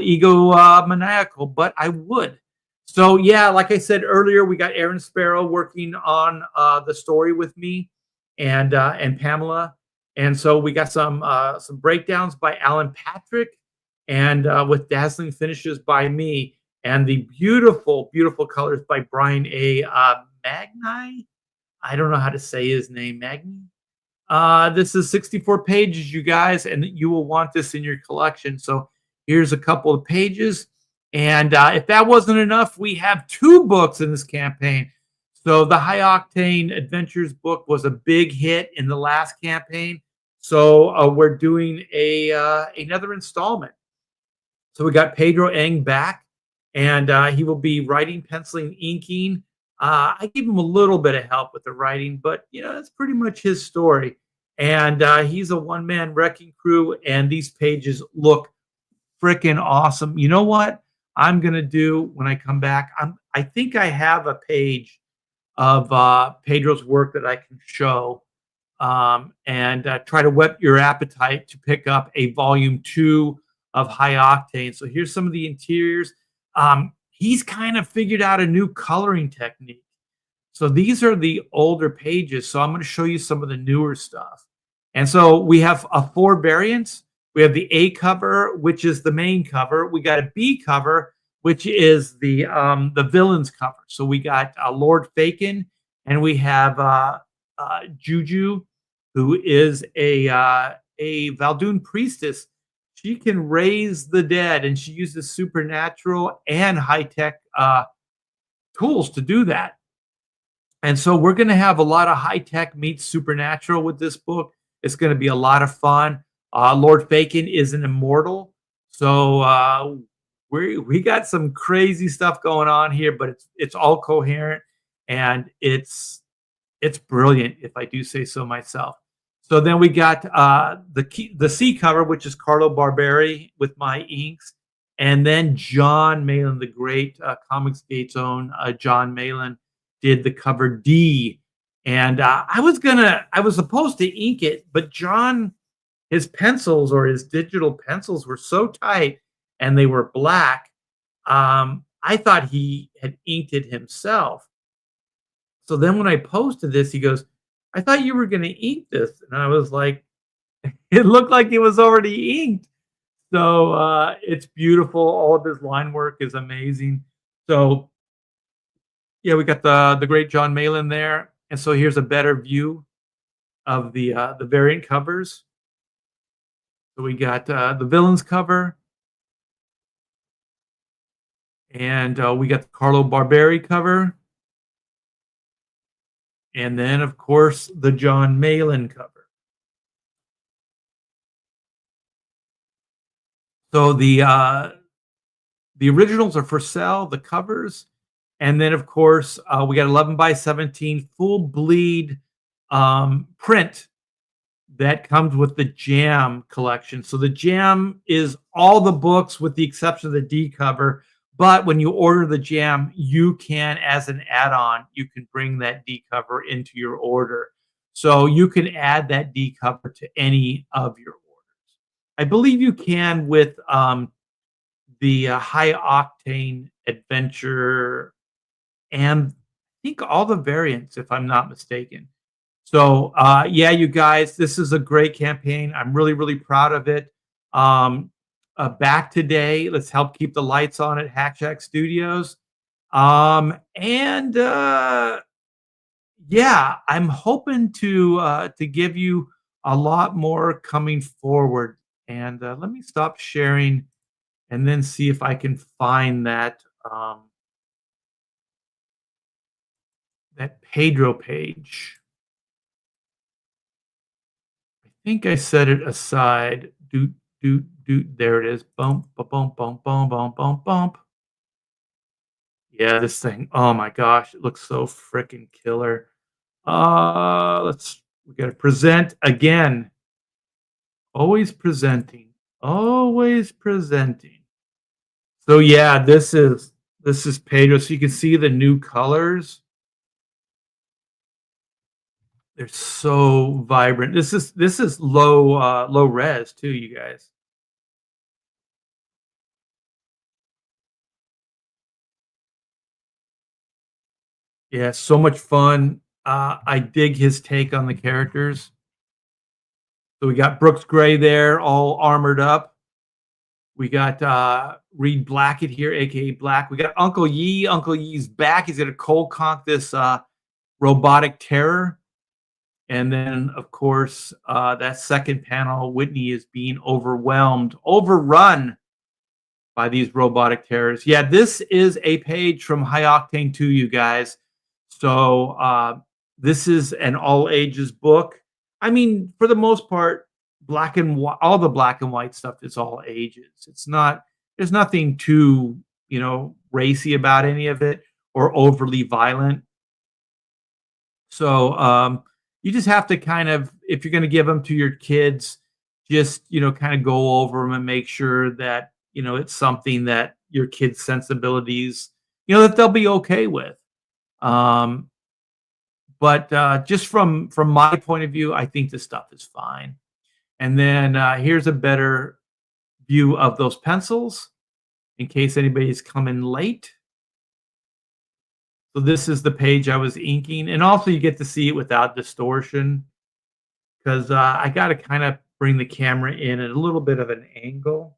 [SPEAKER 1] maniacal, but I would. So yeah, like I said earlier, we got Aaron Sparrow working on the story with me, and Pamela, and so we got some breakdowns by Alan Patrick, and with dazzling finishes by me, and the beautiful, beautiful colors by Brian A. Magni. I don't know how to say his name, Magni. This is 64 pages, you guys, and you will want this in your collection. So here's a couple of pages. And if that wasn't enough, we have 2 books in this campaign. So the High Octane Adventures book was a big hit in the last campaign. So we're doing another installment. So we got Pedro Eng back, and he will be writing, penciling, inking. I gave him a little bit of help with the writing, but that's pretty much his story. And he's a one-man wrecking crew, and these pages look freaking awesome. You know what I'm gonna do when I come back? I think I have a page of Pedro's work that I can show, and try to whet your appetite to pick up a volume 2 of High Octane. So here's some of the interiors. He's kind of figured out a new coloring technique. So these are the older pages. So I'm going to show you some of the newer stuff. And so we have 4 variants. We have the A cover, which is the main cover. We got a B cover, which is the villain's cover. So we got Lord Faken, and we have Juju, who is a Valdoon priestess. She can raise the dead, and she uses supernatural and high-tech tools to do that. And so we're going to have a lot of high-tech meets supernatural with this book. It's going to be a lot of fun. Lord Faken is an immortal. So we got some crazy stuff going on here, but it's all coherent, and it's brilliant, if I do say so myself. So then we got the C cover, which is Carlo Barberi with my inks, and then John Malin, the great Comicsgate's own John Malin, did the cover D. And I was supposed to ink it, but John, his pencils, or his digital pencils, were so tight, and they were black. I thought he had inked it himself. So then when I posted this, he goes, "I thought you were going to ink this." And I was like, it looked like it was already inked. So it's beautiful. All of his line work is amazing. So yeah, we got the great John Malin there. And so here's a better view of the variant covers. So we got the villains cover, and we got the Carlo Barberi cover, and then of course the John Malin cover. So the originals are for sale, the covers, and then of course we got 11 by 17 full bleed print that comes with the Jam collection. So the Jam is all the books with the exception of the D cover. But when you order the Jam, you can, as an add-on, you can bring that D cover into your order. So you can add that D cover to any of your orders. I believe you can with the High Octane Adventure and I think all the variants, if I'm not mistaken. So yeah, you guys, this is a great campaign. I'm really, really proud of it. Back today, let's help keep the lights on at Hack Shack Studios. And yeah, I'm hoping to give you a lot more coming forward. And let me stop sharing and then see if I can find that Pedro page. I think I set it aside. Doot, doot, doot. There it is. Bump, ba bump, bump, bump, bump, bump, bump. Yeah, this thing. Oh my gosh, it looks so freaking killer. We gotta present again. Always presenting. Always presenting. So yeah, this is Pedro. So you can see the new colors. They're so vibrant. This is low res too, you guys. Yeah, so much fun. I dig his take on the characters. So we got Brooks Gray there, all armored up. We got Reed Blackett here, aka Black. We got Uncle Yi. Uncle Yi's back. He's gonna cold conk this robotic terror. And then, of course, that second panel, Whitney is being overwhelmed, overrun by these robotic terrors. Yeah, this is a page from High Octane 2, you guys. So this is an all ages book. I mean, for the most part, black and white, all the black and white stuff is all ages. It's not, there's nothing too, racy about any of it or overly violent. So you just have to kind of, if you're going to give them to your kids, just, kind of go over them and make sure that, it's something that your kids' sensibilities, that they'll be okay with. Um, but just from my point of view, I think this stuff is fine. And then here's a better view of those pencils in case anybody's coming late. So this is the page I was inking, and also you get to see it without distortion because I got to kind of bring the camera in at a little bit of an angle,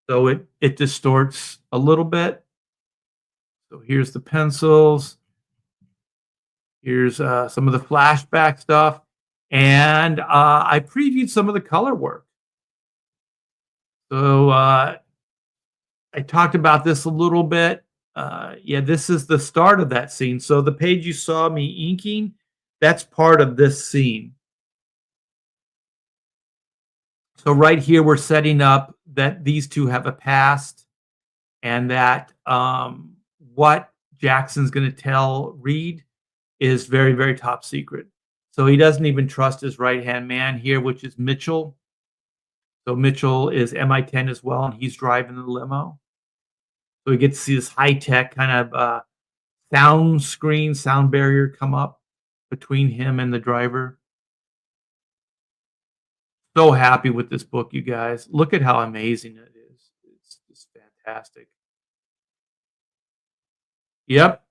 [SPEAKER 1] so it distorts a little bit. So here's the pencils. Here's some of the flashback stuff, and I previewed some of the color work. So I talked about this a little bit. Yeah, this is the start of that scene. So the page you saw me inking, that's part of this scene. So right here, we're setting up that these two have a past and that what Jackson's going to tell Reed is very, very top secret. So he doesn't even trust his right-hand man here, which is Mitchell. So Mitchell is MI10 as well, and he's driving the limo. So we get to see this high-tech kind of sound barrier come up between him and the driver. So happy with this book, you guys. Look at how amazing it is. It's just fantastic. Yep.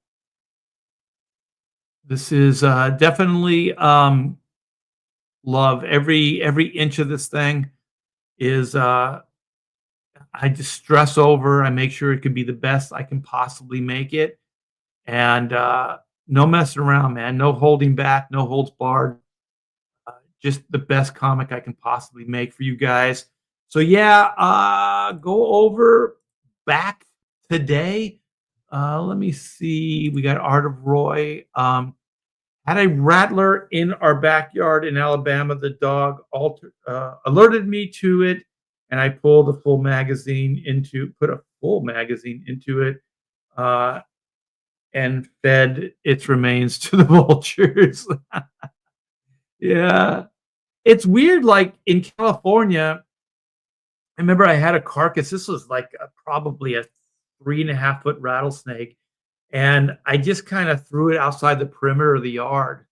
[SPEAKER 1] This is definitely love. Every inch of this thing is I just stress over. I make sure it can be the best I can possibly make it. And no messing around, man. No holding back, no holds barred. just the best comic I can possibly make for you guys. So yeah, go over back today. Let me see. We got Art of Roy. Had a rattler in our backyard in Alabama. The dog alerted me to it, and I pulled put a full magazine into it, uh, and fed its remains to the vultures. Yeah. It's weird, like, in California, I remember I had a carcass. This was like probably a 3.5 foot rattlesnake, and I just kind of threw it outside the perimeter of the yard.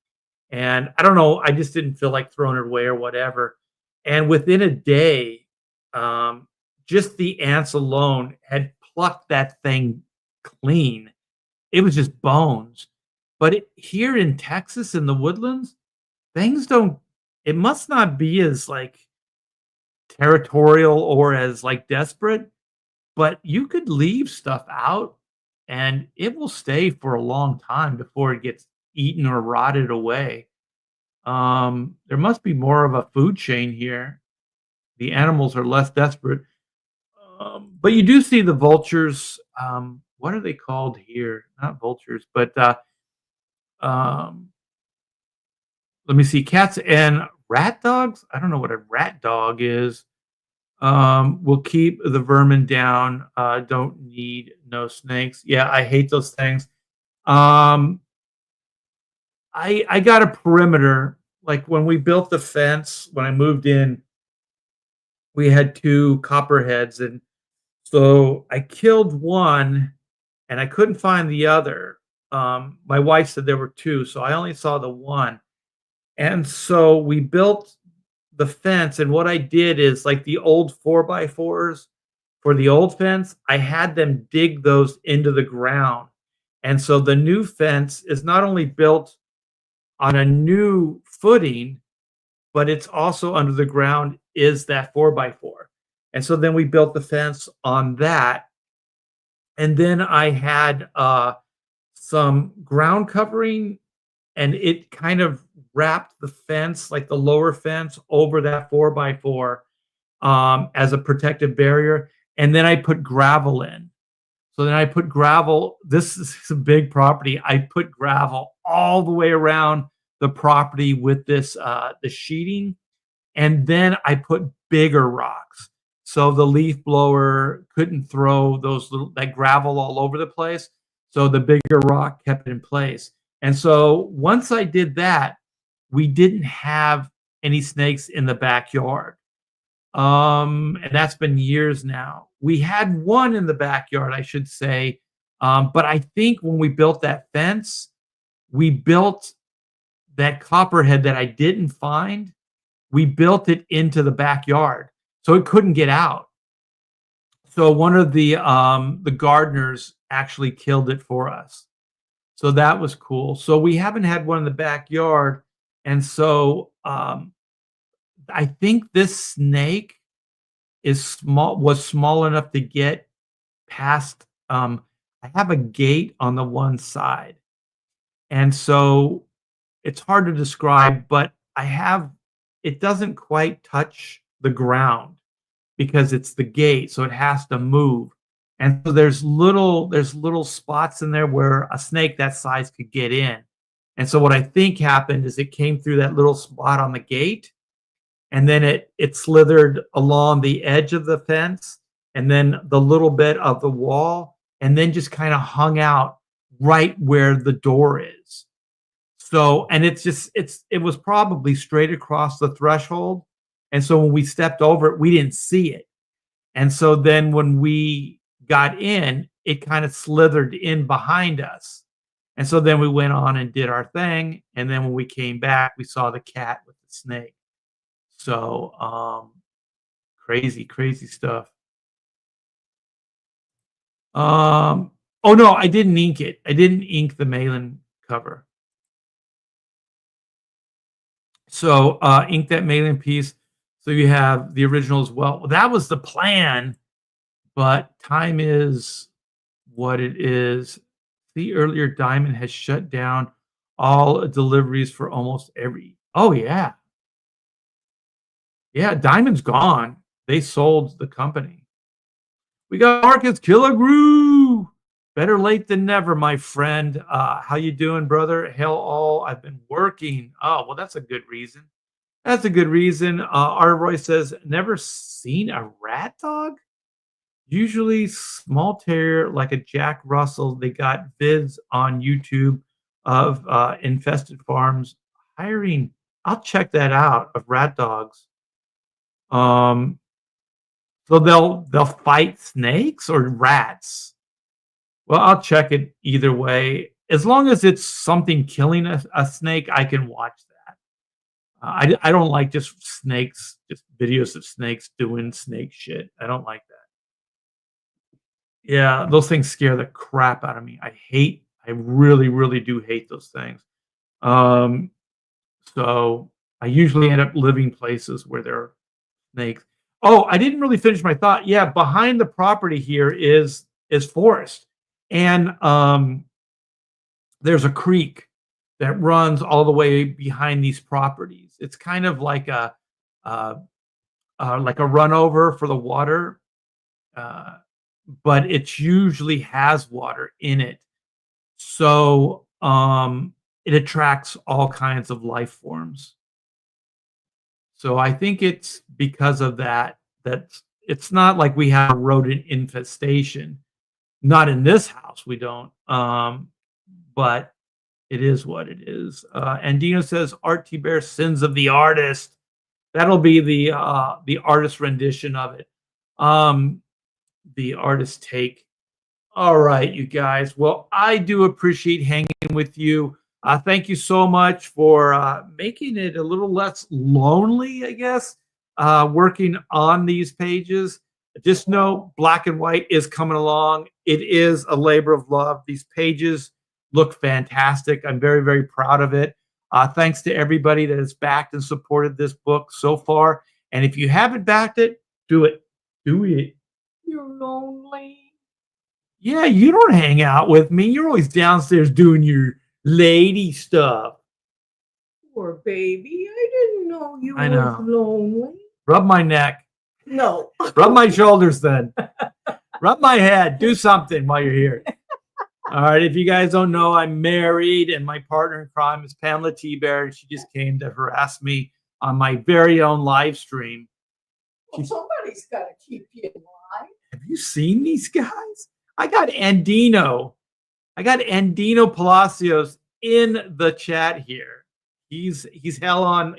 [SPEAKER 1] And I don't know, I just didn't feel like throwing it away or whatever. And within a day, um, just the ants alone had plucked that thing clean. It was just bones. But here in Texas in the woodlands, things don't. It must not be as like territorial or as like desperate, but you could leave stuff out and it will stay for a long time before it gets eaten or rotted away. There must be more of a food chain here. The animals are less desperate. But you do see the vultures. What are they called here? Not vultures, but um, let me see, cats and rat dogs. I don't know what a rat dog is. Will keep the vermin down. Don't need no snakes. Yeah, I hate those things. Um, I got a perimeter. Like when we built the fence, when I moved in, we had two copperheads, and so I killed one, and I couldn't find the other. My wife said there were two, so I only saw the one. And so we built the fence, and what I did is like the old 4x4s for the old fence, I had them dig those into the ground. And so the new fence is not only built on a new footing, but it's also under the ground is that 4x4. And so then we built the fence on that. And then I had some ground covering, and it kind of wrapped the fence, like the lower fence, over that 4x4 as a protective barrier. And then I put gravel in. So then I put gravel. This is a big property. I put gravel all the way around the property with this the sheeting, and then I put bigger rocks. So the leaf blower couldn't throw that gravel all over the place. So the bigger rock kept it in place. And so once I did that, we didn't have any snakes in the backyard. And that's been years now. We had one in the backyard, I should say. But I think when we built that fence, we built that copperhead that I didn't find. We built it into the backyard, so it couldn't get out. So one of the gardeners actually killed it for us. So that was cool. So we haven't had one in the backyard, and so I think this snake was small enough to get past. I have a gate on the one side, and so it's hard to describe, but it doesn't quite touch the ground because it's the gate, so it has to move. And so there's little spots in there where a snake that size could get in. And so what I think happened is it came through that little spot on the gate, and then it slithered along the edge of the fence, and then the little bit of the wall, and then just kind of hung out right where the door is. So, and it was probably straight across the threshold. And so when we stepped over it, we didn't see it. And so then when we got in, it kind of slithered in behind us. And so then we went on and did our thing. And then when we came back, we saw the cat with the snake. So, crazy, crazy stuff. Oh no, I didn't ink it. I didn't ink the Malin cover. So ink that Malin piece. So you have the original as well. Well, that was the plan, but time is what it is. The earlier Diamond has shut down all deliveries for almost every. Oh yeah. Yeah, Diamond's gone. They sold the company. We got Marcus Killigrew. Better late than never, my friend. How you doing, brother? Hell all. I've been working. Oh, well, that's a good reason. That's a good reason. R. Roy says, never seen a rat dog? Usually small terrier like a Jack Russell. They got vids on YouTube of infested farms hiring. I'll check that out of rat dogs. So they'll fight snakes or rats. Well, I'll check it either way. As long as it's something killing a snake, I can watch that. I don't like just snakes, just videos of snakes doing snake shit. I don't like that. Yeah, those things scare the crap out of me. I really, really do hate those things. Um, so I usually end up living places where there are snakes. Oh, I didn't really finish my thought. Yeah, behind the property here is forest, and there's a creek that runs all the way behind these properties. It's kind of like a runover for the water, but it usually has water in it, so it attracts all kinds of life forms. So I think it's because of that that it's not like we have a rodent infestation. Not in this house, we don't. But it is what it is. And Dino says Art T. Bear Sins of the Artist. That'll be the artist rendition of it. The artist take. All right, you guys. Well, I do appreciate hanging with you. Thank you so much for making it a little less lonely, I guess, working on these pages. Just know Black and White is coming along. It is a labor of love. These pages look fantastic. I'm very, very proud of it. Thanks to everybody that has backed and supported this book so far. And if you haven't backed it, do it. Do it. You're lonely. Yeah, you don't hang out with me. You're always downstairs doing your lady stuff.
[SPEAKER 2] Poor baby. I didn't know you
[SPEAKER 1] I
[SPEAKER 2] was
[SPEAKER 1] know.
[SPEAKER 2] lonely.
[SPEAKER 1] Rub my neck.
[SPEAKER 2] No.
[SPEAKER 1] Rub my shoulders then. Rub my head. Do something while you're here. All right. If you guys don't know, I'm married and my partner in crime is Pamela T. Bear. And she just came to harass me on my very own live stream.
[SPEAKER 2] Well, somebody's got to keep you in line.
[SPEAKER 1] Have you seen these guys? I got Andino Palacios in the chat here. He's hell on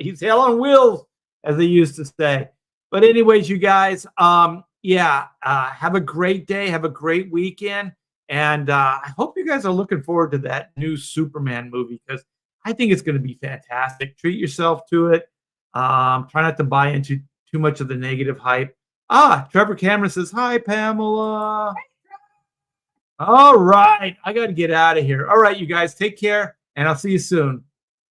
[SPEAKER 1] wheels, as they used to say. But anyways, you guys, have a great day, have a great weekend, and I hope you guys are looking forward to that new Superman movie because I think it's going to be fantastic. Treat yourself to it. Try not to buy into too much of the negative hype. Trevor Cameron says hi, Pamela. All right, I got to get out of here. All right, you guys, take care, and I'll see you soon.